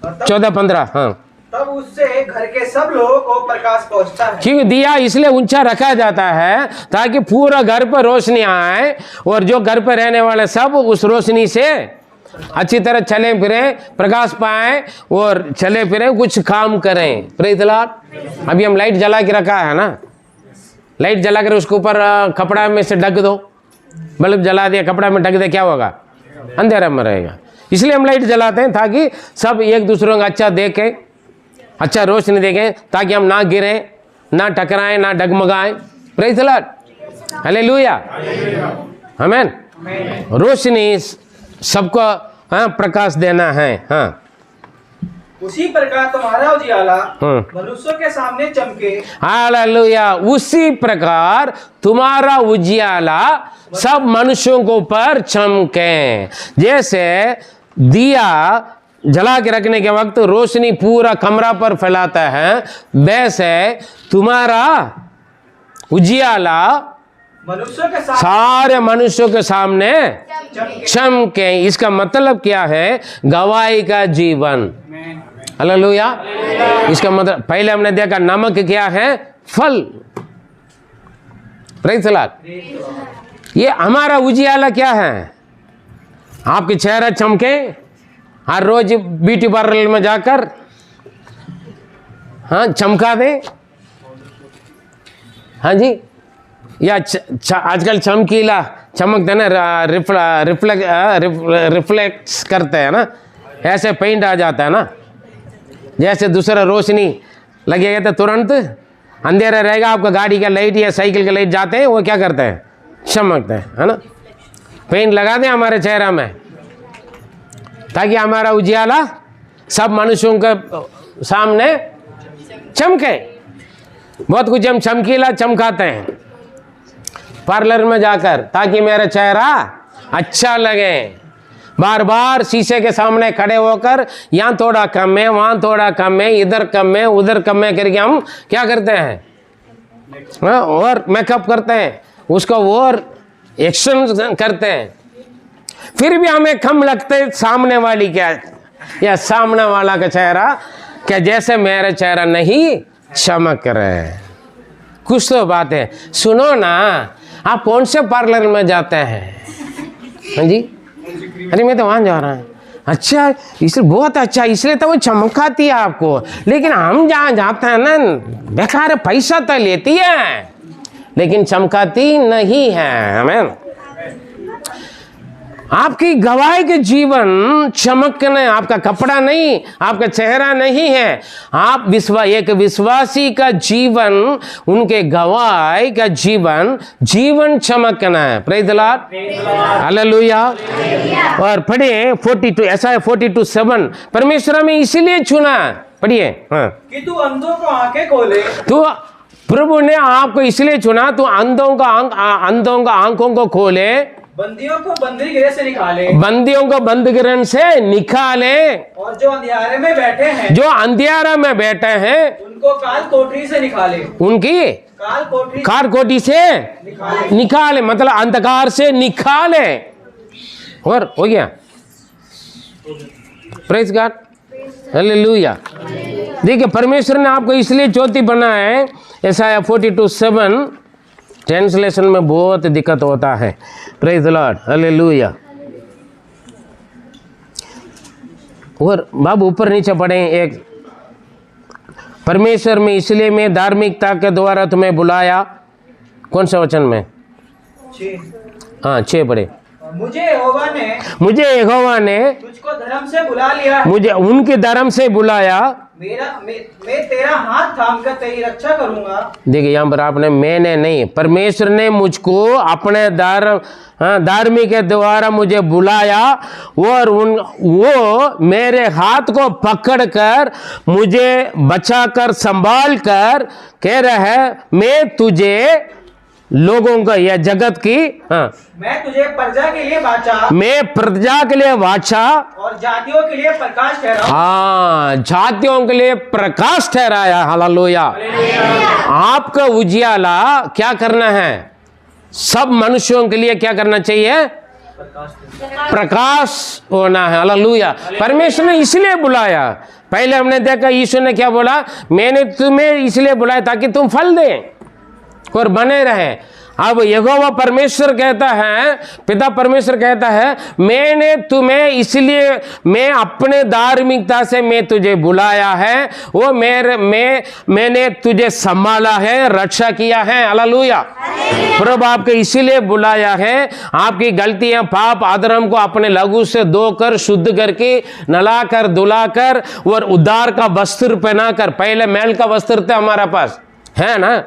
14-15। हाँ, तब उससे घर के सब लोगों को प्रकाश पहुंचता है। क्योंकि दिया इसलिए ऊंचा रखा जाता है ताकि पूरा घर पर रोशनी आए और जो घर पर रहने वाले सब उस रोशनी से अच्छी तरह चले फिरे, प्रकाश पाए और चले फिरे, कुछ काम करें। Praise the Lord. अभी हम लाइट जला के रखा है ना, लाइट जला कर उसके ऊपर कपड़ा में से ढक दो, बल्ब जला दिया, कपड़ा में ढक दे, क्या होगा? अंधेरा में रहेगा। इसलिए हम लाइट जलाते हैं ताकि सब एक दूसरों का अच्छा देखें, अच्छा रोशनी देखें, ताकि हम ना गिरें, ना टकराएं, ना डगमगाएं। Praise the lord. हालेलुया। आमीन। रोशनी सबको हाँ प्रकाश देना है। हाँ, उसी प्रकार तुम्हारा उजियाला मनुष्यों के सामने चमके। हालेलुया। उसी प्रकार तुम्हारा उजियाला सब मनुष्यों को ऊपर चमके। जैसे दिया जला के रखने के वक्त रोशनी पूरा कमरा पर फैलाता है, वैसे तुम्हारा उजियाला मनुष्यों के सामने, सारे मनुष्यों के सामने चमके। इसका मतलब क्या है? गवाही का जीवन। हालेलुया। इसका मतलब पहले हमने देखा नमक क्या है? फल। Praise the Lord. ये हमारा उजियाला क्या है? आपकी चेहरा चमके, हर रोज ब्यूटी पार्लर में जाकर हाँ चमका दे। हाँ जी, या आजकल चमकीला चमकते ना, रिफ्लेक्स करते हैं ना, ऐसे पेंट आ जाता है ना, जैसे दूसरा रोशनी लगेगा तो तुरंत अंधेरा रहेगा, आपका गाड़ी का लाइट या साइकिल का लाइट जाते हैं, वो क्या करते हैं, चमकते हैं, है ना। पेंट लगा दें हमारे चेहरा में ताकि हमारा उजियाला सब मनुष्यों के सामने चमके। बहुत कुछ हम चमकीला चमकाते हैं पार्लर में जाकर ताकि मेरा चेहरा अच्छा लगे। बार बार शीशे के सामने खड़े होकर यहाँ थोड़ा कम है, वहाँ थोड़ा कम है, इधर कम है, उधर कम है करके हम क्या करते हैं, हाँ, और मेकअप करते हैं, उसको और एक्शन करते हैं, फिर भी हमें कम लगते सामने वाली क्या या सामने वाला का चेहरा क्या जैसे मेरा चेहरा नहीं चमक रहे है। कुछ तो बात है। सुनो ना, आप कौन से पार्लर में जाते हैं? हाँ जी, अरे मैं तो वहाँ जा रहा हूँ। अच्छा, इसलिए बहुत अच्छा, इसलिए तो वो चमकाती है आपको। लेकिन हम जहाँ जाते हैं ना, बेकार पैसा तो लेती है लेकिन चमकाती नहीं है। हमें आपकी गवाही के जीवन चमकने, आपका कपड़ा नहीं, आपका चेहरा नहीं है। आप एक विश्वासी का जीवन, उनके गवाही का जीवन चमकना है। Praise the lord, hallelujah. और पढ़िए 42, ऐसा है 42:7, परमेश्वर हमें इसीलिए चुना। पढ़िए, हाँ, कि तू अंधों को आंखें खोले। तो प्रभु ने आपको इसलिए चुना, तू अंधों का आंखों को खोले, बंदियों को बंदीगृह से निकाले, बंदियों को बंदीगृह से निकाले, और जो अंधियारे में बैठे हैं, जो अंधियारा में बैठे हैं, उनको काल कोठरी से निकाले। उनकी कार कोठी से निकाले, मतलब अंधकार से निकाले। और हो गया। Praise God, hallelujah. देखिए, परमेश्वर ने आपको इसलिए ज्योति बनाया है। यशायाह 42:7 ट्रांसलेशन में बहुत दिक्कत होता है। Praise the lord, hallelujah. और बाबू ऊपर नीचे पढ़े, एक परमेश्वर में इसलिए मैं धार्मिकता के द्वारा तुम्हें बुलाया। कौन सा वचन में? 6। हाँ, 6 पढ़े। मुझे यहोवा ने तुझको धर्म से बुला लिया, मुझे उनके धर्म से बुलाया। मैं तेरा हाथ थामकर तेरी रक्षा करूंगा। देखिए, यहाँ पर आपने मैंने नहीं, परमेश्वर ने मुझको अपने धार्मिक के द्वारा मुझे बुलाया, और वो मेरे हाथ को पकड़कर मुझे बचाकर संभाल कर कह रहा है, मैं तुझे लोगों का या जगत की, हाँ, मैं तुझे प्रजा के लिए बाचा, मैं प्रजा के लिए बाचा, और जातियों के लिए प्रकाश ठहराऊं। हाँ, जातियों के लिए प्रकाश ठहराया। हालेलुया। आपका उजियाला क्या करना है? सब मनुष्यों के लिए क्या करना चाहिए? प्रकाश होना है। हालेलुया। परमेश्वर ने इसलिए बुलाया। पहले हमने देखा यीशु ने क्या बोला, मैंने तुम्हें इसलिए बुलाया ताकि तुम फल दें और बने रहे। अब यहोवा परमेश्वर कहता है, पिता परमेश्वर कहता है, मैंने तुम्हें इसलिए, मैं अपने धार्मिकता से मैं तुझे बुलाया है, वो मैंने तुझे संभाला है, रक्षा किया है। हालेलुया। प्रभु आपको इसीलिए बुलाया है, आपकी गलतियां, पाप, अधर्म को अपने लहू से धोकर शुद्ध करके, नलाकर, धुलाकर और उद्धार का वस्त्र पहनाकर। पहले मैल का वस्त्र था हमारा पास, है ना,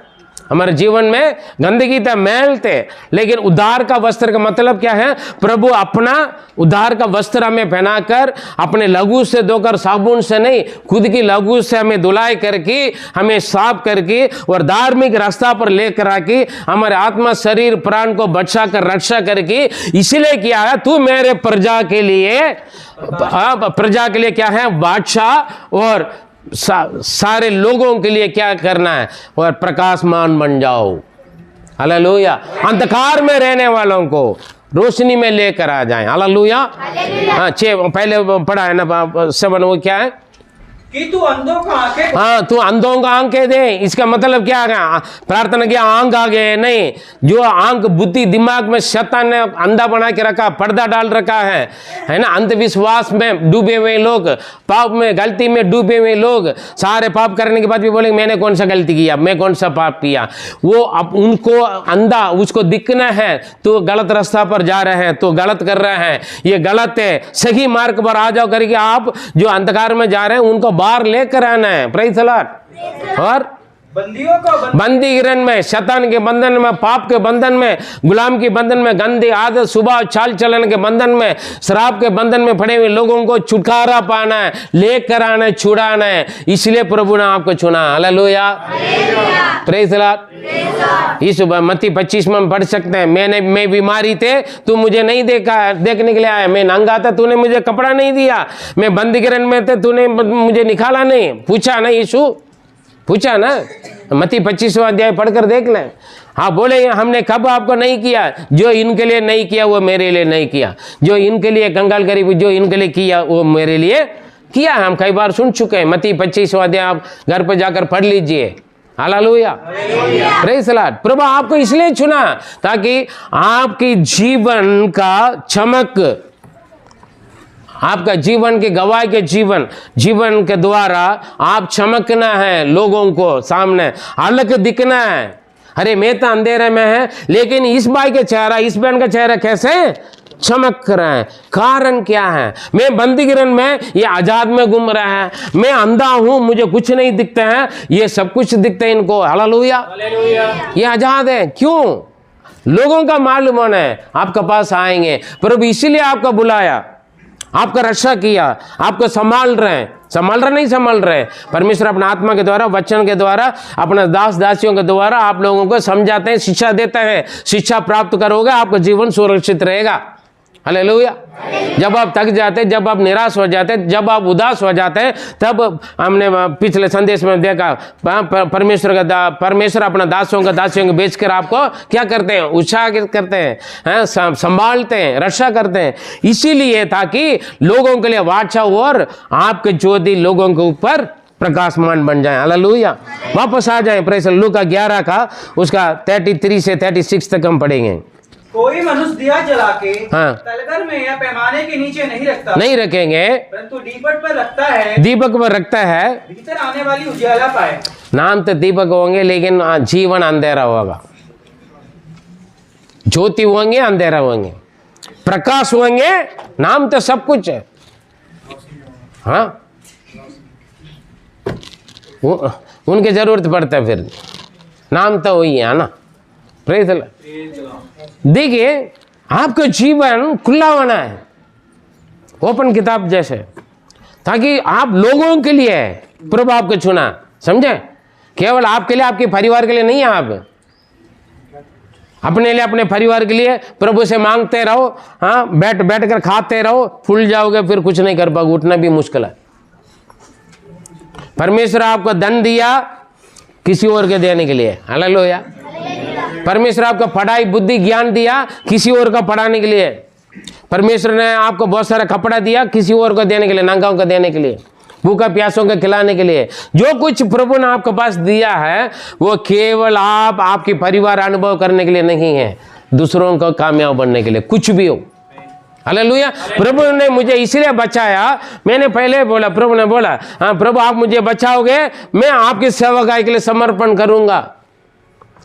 हमारे जीवन में गंदगी था, मैल थे, लेकिन उद्धार का वस्त्र का मतलब क्या है? प्रभु अपना उद्धार का वस्त्र हमें पहनाकर, अपने लहू से धोकर, साबुन से नहीं, खुद की लहू से हमें धुलाई करके, हमें साफ करके और धार्मिक रास्ता पर लेकर आके हमारे आत्मा, शरीर, प्राण को बचा कर रक्षा करके इसलिए किया है, तू मेरे प्रजा के लिए क्या है? बादशाह, और सारे लोगों के लिए क्या करना है? और प्रकाशमान बन जाओ। हालेलुया। अंधकार में रहने वालों को रोशनी में लेकर आ जाएं। हालेलुया। हाँ, 6 पहले पढ़ा है ना, 7, वो क्या है? कि तू अंधों को आंखें हाँ, तू अंधों को आंखें दे। इसका मतलब क्या है? प्रार्थना किया आंख आ गए नहीं, जो आंख बुद्धि दिमाग में शैतान ने अंधा बना के रखा, पर्दा डाल रखा है ना। अंधविश्वास में डूबे हुए लोग, पाप में गलती में डूबे हुए लोग, सारे पाप करने के बाद भी बोलेंगे मैंने कौन सा गलती किया, मैं कौन सा पाप किया। वो अब उनको अंधा, उसको दिखना है तो गलत रास्ता पर जा रहे हैं, तो गलत कर रहे हैं, ये गलत है, सही मार्ग पर आ जाओ करके आप जो अंधकार में जा रहे हैं उनको बाहर लेकर आना है। Praise the Lord. और बंदियों को बंदीगिरन में, शैतान के बंधन में, पाप के बंधन में, गुलाम के बंधन में, गंदी आदत, सुबह चाल चलन के बंधन में, शराब के बंधन में पड़े हुए लोगों को छुटकारा पाना है, लेकर आना है, छुड़ाना है। इसलिए प्रभु ने आपको चुना। Hallelujah, praise the Lord. इस मत्ती 25 में पढ़ सकते हैं, मैं बीमारी थे, तू मुझे नहीं देखने के लिए आया, मैं नंगा था, तूने मुझे कपड़ा नहीं दिया, मैं बंदीगिरन में थे, तूने मुझे निकाला नहीं। पूछा ना यीशु, पूछा ना। मत्ती 25वां अध्याय पढ़कर देख लें। हाँ, बोले हमने कब आपको नहीं किया? जो इनके लिए नहीं किया वो मेरे लिए नहीं किया, जो इनके लिए कंगाल करी जो इनके लिए किया वो मेरे लिए किया। हम कई बार सुन चुके हैं। मत्ती 25वां अध्याय आप घर पर जाकर पढ़ लीजिए। Hallelujah, praise the lord. प्रभु आपको इसलिए चुना ताकि आपकी जीवन का चमक, आपका जीवन के गवाह के जीवन के द्वारा आप चमकना है, लोगों को सामने अलग दिखना है। अरे मैं तो अंधेरे में है, लेकिन इस भाई का चेहरा, इस बहन का चेहरा कैसे चमक रहा है? कारण क्या है? मैं बंदीगिरन में, ये आजाद में घूम रहा है, मैं अंधा हूं, मुझे कुछ नहीं दिखता है, ये सब कुछ दिखता है इनको। हालेलुया, ये आजाद है। क्यों? लोगों का मालूम होना है, आपके पास आएंगे। प्रभु इसीलिए आपका बुलाया, आपका रक्षा किया, आपको संभाल रहे। परमेश्वर अपना आत्मा के द्वारा, वचन के द्वारा, अपना दास दासियों के द्वारा आप लोगों को समझाते हैं, शिक्षा देते हैं। शिक्षा प्राप्त करोगे, आपका जीवन सुरक्षित रहेगा। हालेलुया। जब आप थक जाते, जब आप निराश हो जाते, जब आप उदास हो जाते हैं, तब हमने पिछले संदेश में देखा परमेश्वर अपना दासों का दासियों को बेचकर आपको क्या करते हैं? उत्साहित करते हैं, संभालते हैं, रक्षा करते हैं। इसीलिए ताकि लोगों के लिए वाचा और आपके ज्योति लोगों के ऊपर प्रकाशमान बन जाए। हालेलुया। वापस आ जाए। प्रेज़ लूका 11 का उसका 33 से 36 तक हम पढ़ेंगे। कोई मनुष्य दिया जला के हाँ, तलगर में या पैमाने के नीचे नहीं रखता, नहीं रखेंगे, परंतु दीपक पर रखता है, दीपक पर रखता है, भीतर आने वाली उजाला पाए। नाम तो दीपक होंगे लेकिन जीवन अंधेरा होगा। ज्योति होंगे, अंधेरा होंगे, प्रकाश होंगे, नाम तो सब कुछ है। हाँ, उनकी जरूरत पड़ता है, फिर नाम तो वही है ना। Praise the Lord. देखिए, आपका जीवन खुला होना है, ओपन किताब जैसे, ताकि आप लोगों के लिए प्रभु आपको चुना। समझे? केवल आपके लिए, आपके परिवार के लिए नहीं है। आप अपने लिए, अपने परिवार के लिए प्रभु से मांगते रहो। हाँ, बैठ कर खाते रहो, फूल जाओगे, फिर कुछ नहीं कर पाओगे, उठना भी मुश्किल है। परमेश्वर आपको धन दिया किसी और के देने के लिए। हालेलुया। परमेश्वर आपको पढ़ाई, बुद्धि, ज्ञान दिया किसी और का पढ़ाने के लिए। परमेश्वर ने आपको बहुत सारा कपड़ा दिया किसी और को देने के लिए, नंगाओं को देने के लिए, भूखा प्यासों को खिलाने के लिए। जो कुछ प्रभु ने आपके पास दिया है वो केवल आपके परिवार अनुभव करने के लिए नहीं है, दूसरों को कामयाब बनने के लिए। कुछ भी हो। हालेलुया। प्रभु ने मुझे इसलिए बचाया। मैंने पहले बोला, प्रभु ने बोला, हाँ प्रभु आप मुझे बचाओगे, मैं आपकी सेवकाई के लिए समर्पण करूंगा।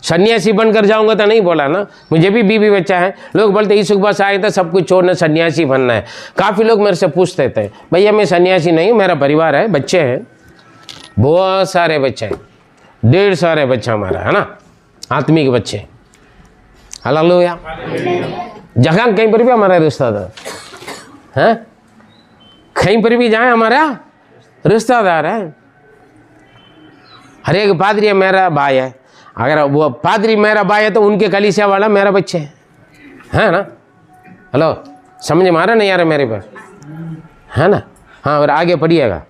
सन्यासी बनकर जाऊंगा तो नहीं बोला ना। मुझे भी बीवी बच्चा है। लोग बोलते यीशु के पास आए तो सब कुछ छोड़ना, सन्यासी बनना है। काफ़ी लोग मेरे से पूछते थे, भैया मैं सन्यासी नहीं हूँ, मेरा परिवार है, बच्चे हैं, बहुत सारे बच्चे हैं, 150 सारे बच्चा हमारा है ना, आत्मिक बच्चे। हालेलुया। जगह कहीं पर भी हमारा रिश्तेदार है, कहीं पर भी जाए हमारा रिश्तेदार है। हर एक पादरी मेरा भाई है। अगर वो पादरी मेरा भाई है तो उनके कलीसिया वाला मेरा बच्चे है ना। हेलो, समझ में आ रहा नहीं आ रहा मेरे पास, है ना। हाँ, और आगे पढ़िएगा।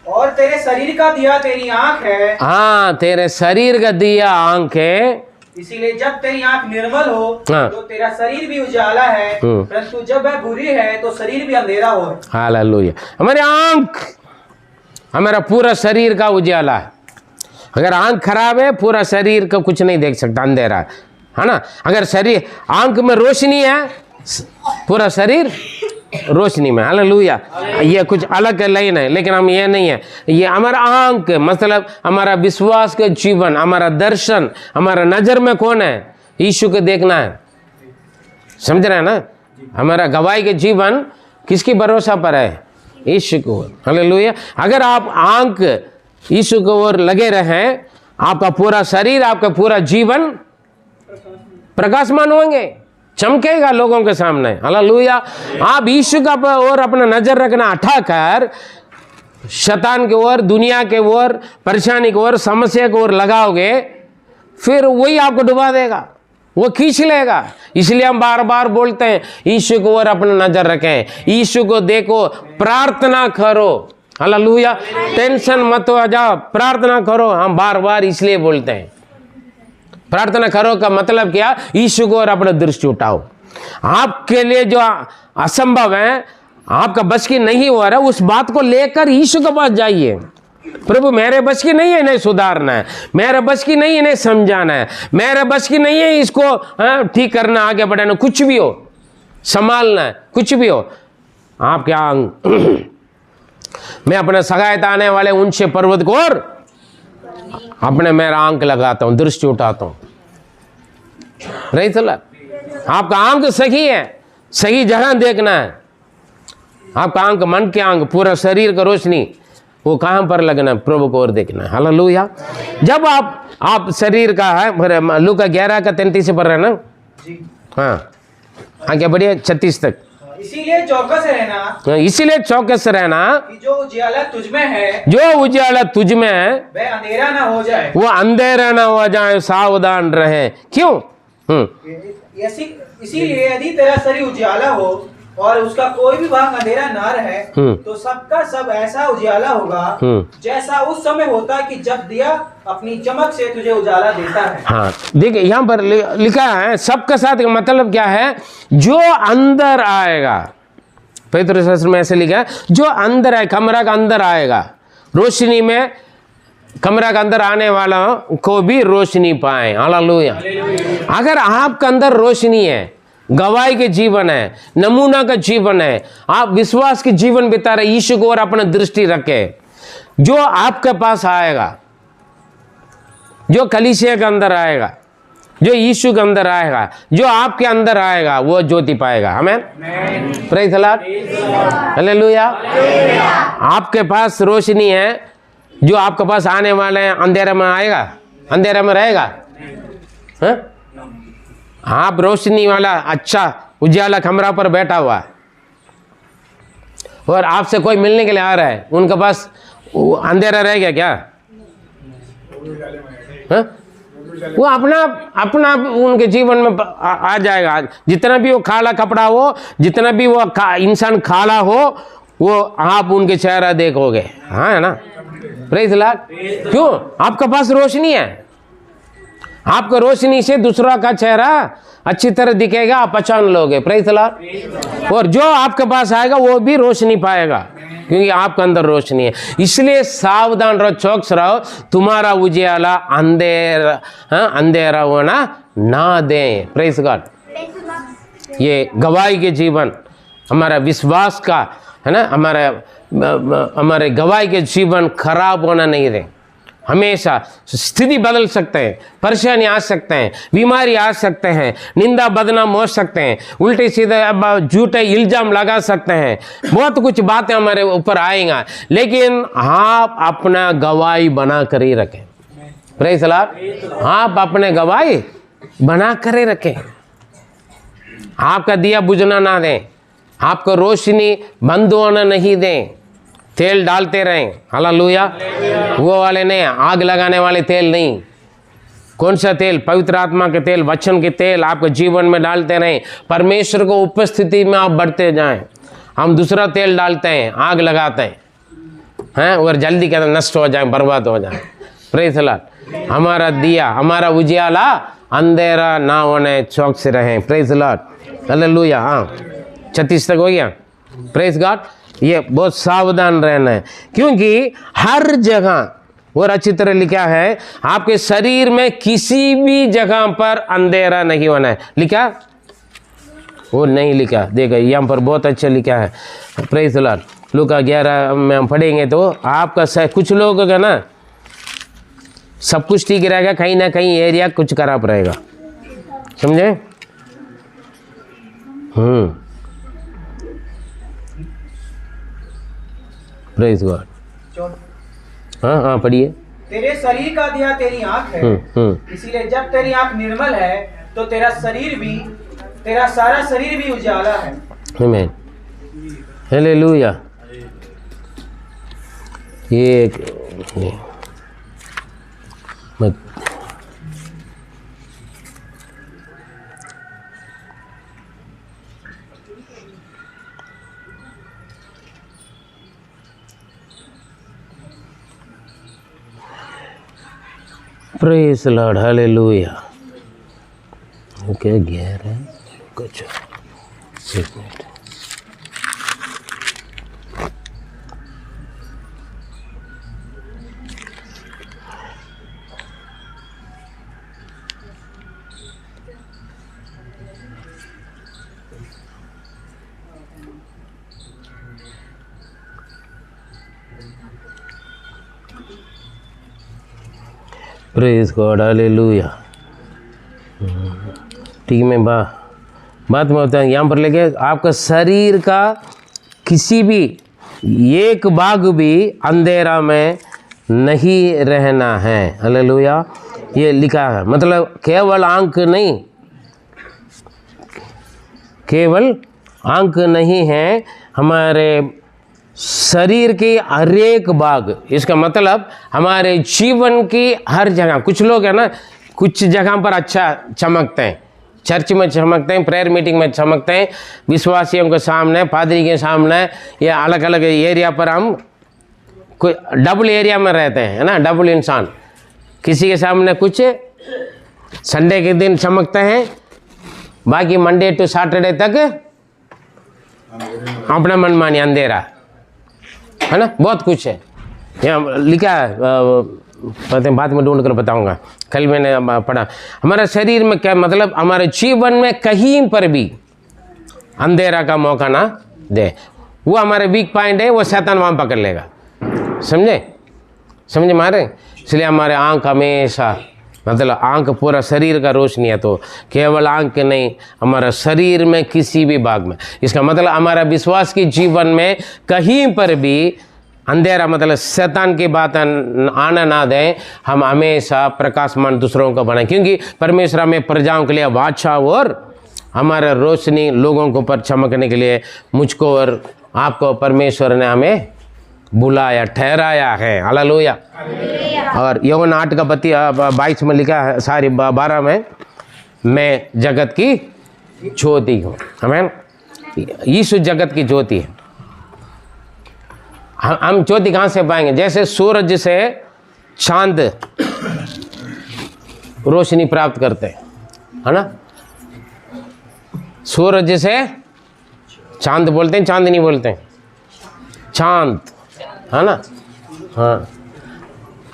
और तेरे शरीर का दिया तेरी आंख है। हाँ, तेरे शरीर का दिया आंख है, इसीलिए जब तेरी आंख निर्मल हो हाँ, तो तेरा शरीर भी उजाला है, परंतु जब वह बुरी है तो शरीर भी अंधेरा हो। हालेलुया। हमारी आंख हमारा पूरा शरीर का उजाला है। अगर आंख खराब है पूरा शरीर का कुछ नहीं देख सकता, अंधेरा है ना। अगर शरीर आंख में रोशनी है पूरा शरीर रोशनी में। हालेलुया। ये कुछ अलग लाइन है, लेकिन हम ये नहीं है। ये हमारा आंख मतलब हमारा विश्वास का जीवन, हमारा दर्शन, हमारा नजर में कौन है? यीशु को देखना है। समझ रहे हैं ना? हमारा गवाही के जीवन किसकी भरोसा पर है? यीशु को। हालेलुया। अगर आप आंख यीशु को ओर लगे रहें, आपका पूरा शरीर, आपका पूरा जीवन प्रकाशमान होंगे, चमकेगा लोगों के सामने। हालेलुया। आप यीशु का ओर अपना नजर रखना हटाकर शैतान की ओर, दुनिया के ओर, परेशानी की ओर, समस्या की ओर लगाओगे, फिर वही आपको डुबा देगा, वो खींच लेगा। इसलिए हम बार बार बोलते हैं यीशु को ओर अपना नजर रखें, यीशु को देखो, प्रार्थना करो। हालेलुया। टेंशन मत हो जाओ, प्रार्थना करो। हम बार बार इसलिए बोलते हैं प्रार्थना करो का मतलब क्या? यीशु को और अपना दृष्टि उठाओ। आपके लिए जो असंभव है, आपका बस की नहीं हो रहा, उस बात को लेकर यीशु के पास जाइए। प्रभु मेरे बस की नहीं है इन्हें सुधारना है, मेरे बस की नहीं इन्हें समझाना है, मेरे बस की नहीं है इसको ठीक करना, आगे बढ़ाना, कुछ भी हो, संभालना है, कुछ भी हो। आप क्या मैं अपने सहायता आने वाले ऊंचे पर्वत को और अपने मेरा आंख लगाता हूं, दृष्टि उठाता हूं। रही चला आपका आंख सही है, सही जगह देखना है। आपका आंख, मन के आंख, पूरा शरीर का रोशनी वो कहां पर लगना है? प्रभु को और देखना है। हालेलुया। जब आप शरीर का है, लूका 11 का 33 से पढ़ रहे हैं ना? हाँ आगे बढ़िए 36 तक। इसीलिए चौकस रहना, इसीलिए चौकस रहना कि जो उजियाला तुझ में है, जो उजाला तुझ में है, वह अंधेरा ना हो जाए, वो अंधेरा ना हो जाए, सावधान रहे। क्यों? इसीलिए यदि तेरा शरीर उजियाला हो और उसका कोई भी भाग अंधेरा ना रहे, तो सबका सब ऐसा उजियाला होगा जैसा उस समय होता कि जब दिया अपनी चमक से तुझे उजाला देता है। हाँ देखिए यहाँ पर लिखा है सबका साथ का मतलब क्या है? जो अंदर आएगा, पवित्र शास्त्र में ऐसे लिखा है, जो अंदर आए, कमरा का अंदर आएगा, रोशनी में कमरा के अंदर आने वाला को भी रोशनी पाए। हालेलुया। अगर आपके अंदर रोशनी है, गवाही के जीवन है, नमूना का जीवन है, आप विश्वास के जीवन बिता रहे, यीशु को और अपना दृष्टि रखे, जो आपके पास आएगा, जो कलीसिया के अंदर आएगा, जो यीशु के अंदर आएगा, जो आपके अंदर आएगा, वो ज्योति पाएगा। आमीन। Praise the lord. हालेलुया। आपके पास रोशनी है, जो आपके पास आने वाले हैं अंधेरे में आएगा, अंधेरे में रहेगा। हाँ? आप रोशनी वाला अच्छा उजाला कमरा पर बैठा हुआ है और आपसे कोई मिलने के लिए आ रहा है, उनके पास अंधेरा रहेगा क्या? हाँ? वो अपना उनके जीवन में आ जाएगा। जितना भी वो काला कपड़ा हो, जितना भी वो इंसान काला हो, वो आप उनके चेहरा देखोगे। हाँ है ना? Praise the Lord. क्यों? आपके पास रोशनी है, आपको रोशनी से दूसरा का चेहरा अच्छी तरह दिखेगा, आप पहचान लोगे। Praise the Lord. और जो आपके पास आएगा वो भी रोशनी पाएगा, क्योंकि आपके अंदर रोशनी है। इसलिए सावधान रहो, चौकस रहो, तुम्हारा उजियाला अंधेरा होना ना दे। Praise God. ये गवाही के जीवन, हमारा विश्वास का है ना, हमारे गवाही के जीवन खराब होना नहीं दे। हमेशा स्थिति बदल सकते हैं, परेशानी आ सकते हैं, बीमारी आ सकते हैं, निंदा बदनाम हो सकते हैं, उल्टे सीधे झूठे इल्जाम लगा सकते हैं, बहुत कुछ बातें हमारे ऊपर आएंगा, लेकिन आप अपना गवाही बना कर ही रखें। Praise the Lord. आप अपने गवाही बना कर ही रखें। आपका दिया बुझना ना दें, आपको रोशनी बंद होना नहीं दें। तेल डालते रहें। हालेलुया। वो वाले नहीं, आग लगाने वाले तेल नहीं। कौन सा तेल? पवित्र आत्मा के तेल, वचन के तेल आपके जीवन में डालते रहें। परमेश्वर को उपस्थिति में आप बढ़ते जाएं। हम दूसरा तेल डालते हैं, आग लगाते हैं और जल्दी कहते नष्ट हो जाए, बर्बाद हो जाए। Praise the Lord. हमारा दिया, हमारा उजियाला अंधेरा ना होने, चौकस रहें। Praise the lord. हालेलुया। हाँ 36 तक हो गया। Praise God. ये बहुत सावधान रहना है, क्योंकि हर जगह और अच्छी तरह लिखा है आपके शरीर में किसी भी जगह पर अंधेरा नहीं होना है। लिखा वो नहीं लिखा, देखो यहाँ पर बहुत अच्छा लिखा है। Praise the Lord. लूका 11 में हम पढ़ेंगे तो आपका कुछ लोगों का ना सब कुछ ठीक रहेगा, कहीं ना कहीं एरिया कुछ खराब रहेगा, समझे? Praise God. हाँ हाँ पढ़िए। तेरे शरीर का दिया तेरी आंख है, इसीलिए जब तेरी आंख निर्मल है तो तेरा सारा शरीर भी उजाला है। आमीन, हालेलुया। ये मत praise the lord, hallelujah. Okay, 11 कुछ 1 मिनट। Praise God, hallelujah. ठीक है, मैं बात में बताऊँ यहाँ पर लेके आपका शरीर का किसी भी एक भाग भी अंधेरा में नहीं रहना है। हालेलुया। ये लिखा है, मतलब केवल आंख नहीं है, हमारे शरीर की हर एक भाग, इसका मतलब हमारे जीवन की हर जगह। कुछ लोग है ना, कुछ जगह पर अच्छा चमकते हैं, चर्च में चमकते हैं, प्रेयर मीटिंग में चमकते हैं, विश्वासियों के सामने, पादरी के सामने, या अलग अलग एरिया पर हम कोई डबल एरिया में रहते हैं, है ना, डबल इंसान। किसी के सामने कुछ संडे के दिन चमकते हैं, बाकी मंडे टू सैटरडे तक अपना मनमानी अंधेरा, है ना, बहुत कुछ है। यहाँ लिखा है, पता बाद में ढूंढ कर बताऊंगा, कल मैंने पढ़ा। हमारा शरीर में क्या मतलब, हमारे जीवन में कहीं पर भी अंधेरा का मौका ना दे। वो हमारे वीक पॉइंट है, वो शैतान वहाँ पकड़ लेगा, समझे मारे। इसलिए हमारे आंख हमेशा, मतलब आंख पूरा शरीर का रोशनी है, तो केवल आंख नहीं, हमारा शरीर में किसी भी भाग में। इसका मतलब हमारा विश्वास के जीवन में कहीं पर भी अंधेरा, मतलब शैतान की बात आना ना दें। हम हमेशा प्रकाशमान दूसरों को बनाएं, क्योंकि परमेश्वर हमें प्रजाओं के लिए वाचा और हमारा रोशनी लोगों को पर चमकने के लिए मुझको और आपको परमेश्वर ने हमें बुलाया, ठहराया है। हालेलुया। और यूहन्ना 8 का 22 में लिखा है, 12 में, मैं जगत की ज्योति हूँ। आमीन। यीशु जगत की ज्योति है। हम ज्योति कहाँ से पाएंगे? जैसे सूरज से चांद रोशनी प्राप्त करते हैं, है ना। सूरज से चांद बोलते हैं, चांदनी बोलते हैं, चांद, है ना। हाँ,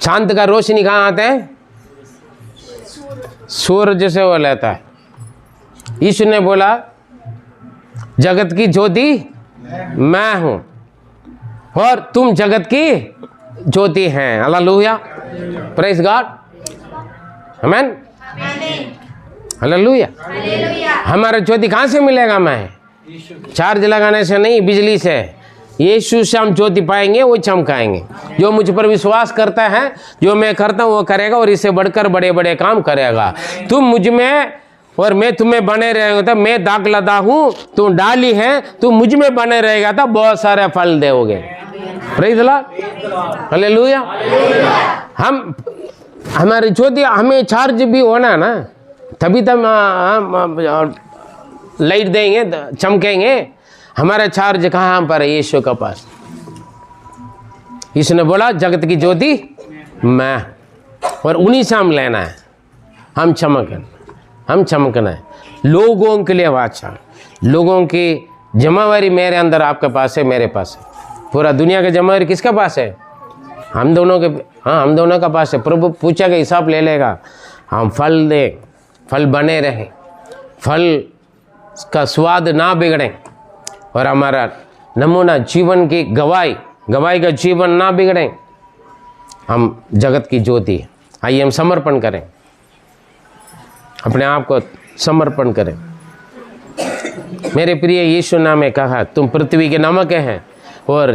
चांद का रोशनी कहाँ आता है? सूरज से वो लेता है। यीशु ने बोला, जगत की ज्योति मैं हूं और तुम जगत की ज्योति हैं। हालेलुया, प्रेज़ गॉड, आमीन, हालेलुया। हमारा ज्योति कहाँ से मिलेगा? मैं चार्ज लगाने से नहीं, बिजली से। यीशु से हम ज्योति पाएंगे, वो चमकाएंगे। जो मुझ पर विश्वास करता है, जो मैं करता हूँ वो करेगा, और इससे बढ़कर बड़े बड़े काम करेगा। तुम मुझ में और मैं तुम्हें बने रहेगा, तो मैं दाग लदा हूँ, तुम डाली है, तुम मुझ में बने रहेगा तो बहुत सारे फल दोगे। Praise the lord, hallelujah. हम हमारी ज्योति, हमें चार्ज भी होना है ना, तभी तो हम लाइट देंगे, चमकेंगे। हमारा चार्ज कहाँ पर है? यीशु के पास। यीशु ने बोला, जगत की ज्योति मैं, और उन्हीं से हम लेना है, हम चमकना है, लोगों के लिए वाचा, लोगों की जमावरी मेरे अंदर आपके पास है, मेरे पास है। पूरा दुनिया का जमावरी किसके पास है? हम दोनों के, हाँ हम दोनों का पास है। प्रभु पूछेगा, हिसाब ले लेगा। हम फल दें, फल बने रहें, फल का स्वाद ना बिगड़े और हमारा नमूना जीवन की गवाही का जीवन ना बिगड़े। हम जगत की ज्योति। आइए हम समर्पण करें, अपने आप को समर्पण करें। मेरे प्रिय यीशु नाम में कहा, तुम पृथ्वी के नमक हैं और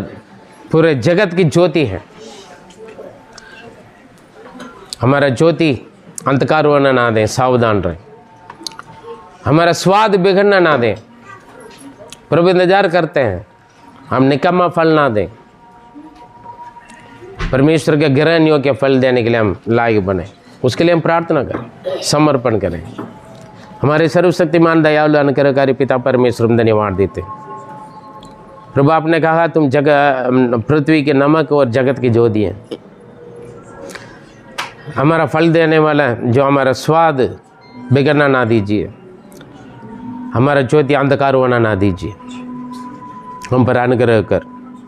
पूरे जगत की ज्योति है। हमारा ज्योति अंधकार होना ना दें, सावधान रहें। हमारा स्वाद बिगड़ना ना दें। प्रभु इंतजार करते हैं, हम निकम्मा फल ना दें। परमेश्वर के ग्रहण योग्य फल देने के लिए हम लायक बने, उसके लिए हम प्रार्थना करें, समर्पण करें। हमारे सर्वशक्तिमान दयालु अनुग्रहकारी पिता परमेश्वर हम धन्यवाद देते हैं। प्रभु आपने कहा तुम पृथ्वी के नमक और जगत की ज्योति हैं। हमारा फल देने वाला जो हमारा स्वाद बिगड़ना ना दीजिए, हमारा ज्योति अंधकार होना ना दीजिए। हम पर अनुग्रह कर,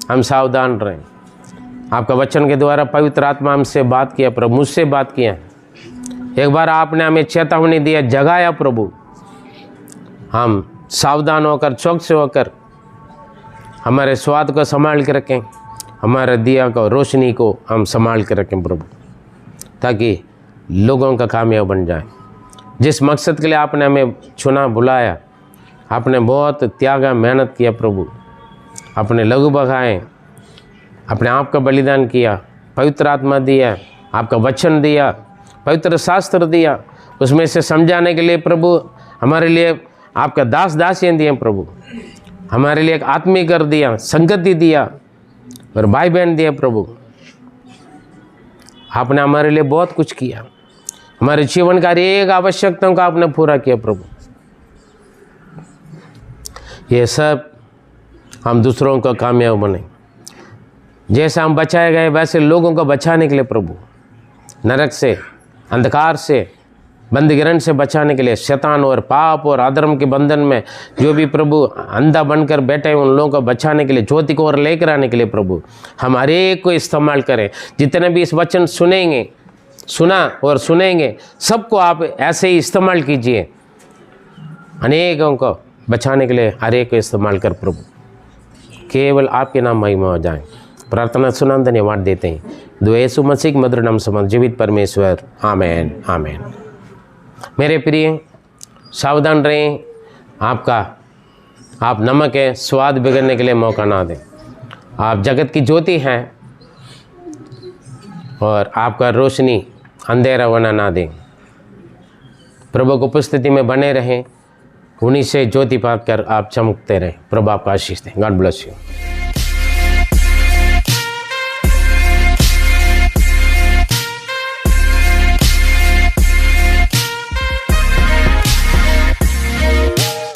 हम सावधान रहें। आपका वचन के द्वारा पवित्र आत्मा हमसे बात किया प्रभु, मुझसे बात किया। एक बार आपने हमें चेतावनी दिया, जगाया प्रभु। हम सावधान होकर, चौकस होकर हमारे स्वाद को संभाल के रखें, हमारे दिया को, रोशनी को हम संभाल के रखें प्रभु, ताकि लोगों का कामयाब बन जाए। जिस मकसद के लिए आपने हमें चुना, बुलाया, आपने बहुत त्यागा, मेहनत किया प्रभु। अपने लघु बगाए, अपने आप का बलिदान किया, पवित्र आत्मा दिया, आपका वचन दिया, पवित्र शास्त्र दिया, उसमें से समझाने के लिए प्रभु हमारे लिए आपका दास दासियाँ दिए प्रभु। हमारे लिए एक आत्मीय कर दिया, संगति दिया और भाई बहन दिए प्रभु। आपने हमारे लिए बहुत कुछ किया। हमारे जीवन का एक आवश्यकताओं का आपने पूरा किया प्रभु। ये सब हम दूसरों को कामयाब बने। जैसा हम बचाए गए वैसे लोगों को बचाने के लिए प्रभु, नरक से, अंधकार से, बंदीगरण से बचाने के लिए, शैतान और पाप और अधर्म के बंधन में जो भी प्रभु अंधा बनकर बैठे हैं, उन लोगों को बचाने के लिए, ज्योति को और लेकर आने के लिए प्रभु हम हर एक को इस्तेमाल करें। जितने भी इस वचन सुना और सुनेंगे, सबको आप ऐसे ही इस्तेमाल कीजिए। अनेकों को बचाने के लिए हर एक को इस्तेमाल कर प्रभु, केवल आपके नाम महिमा हो जाए। प्रार्थना सुना, धन्यवाद देते हैं। दो यीशु मसीह मधुर नाम समझ जीवित परमेश्वर, आमेन आमेन। मेरे प्रिय, सावधान रहें। आप नमक है, स्वाद बिगड़ने के लिए मौका ना दें। आप जगत की ज्योति हैं और आपका रोशनी अंधेरा होना ना दें। प्रभु को उपस्थिति में बने रहें, उन्हीं से ज्योति पाकर आप चमकते रहें। प्रभु आपका आशीष दें। God bless you.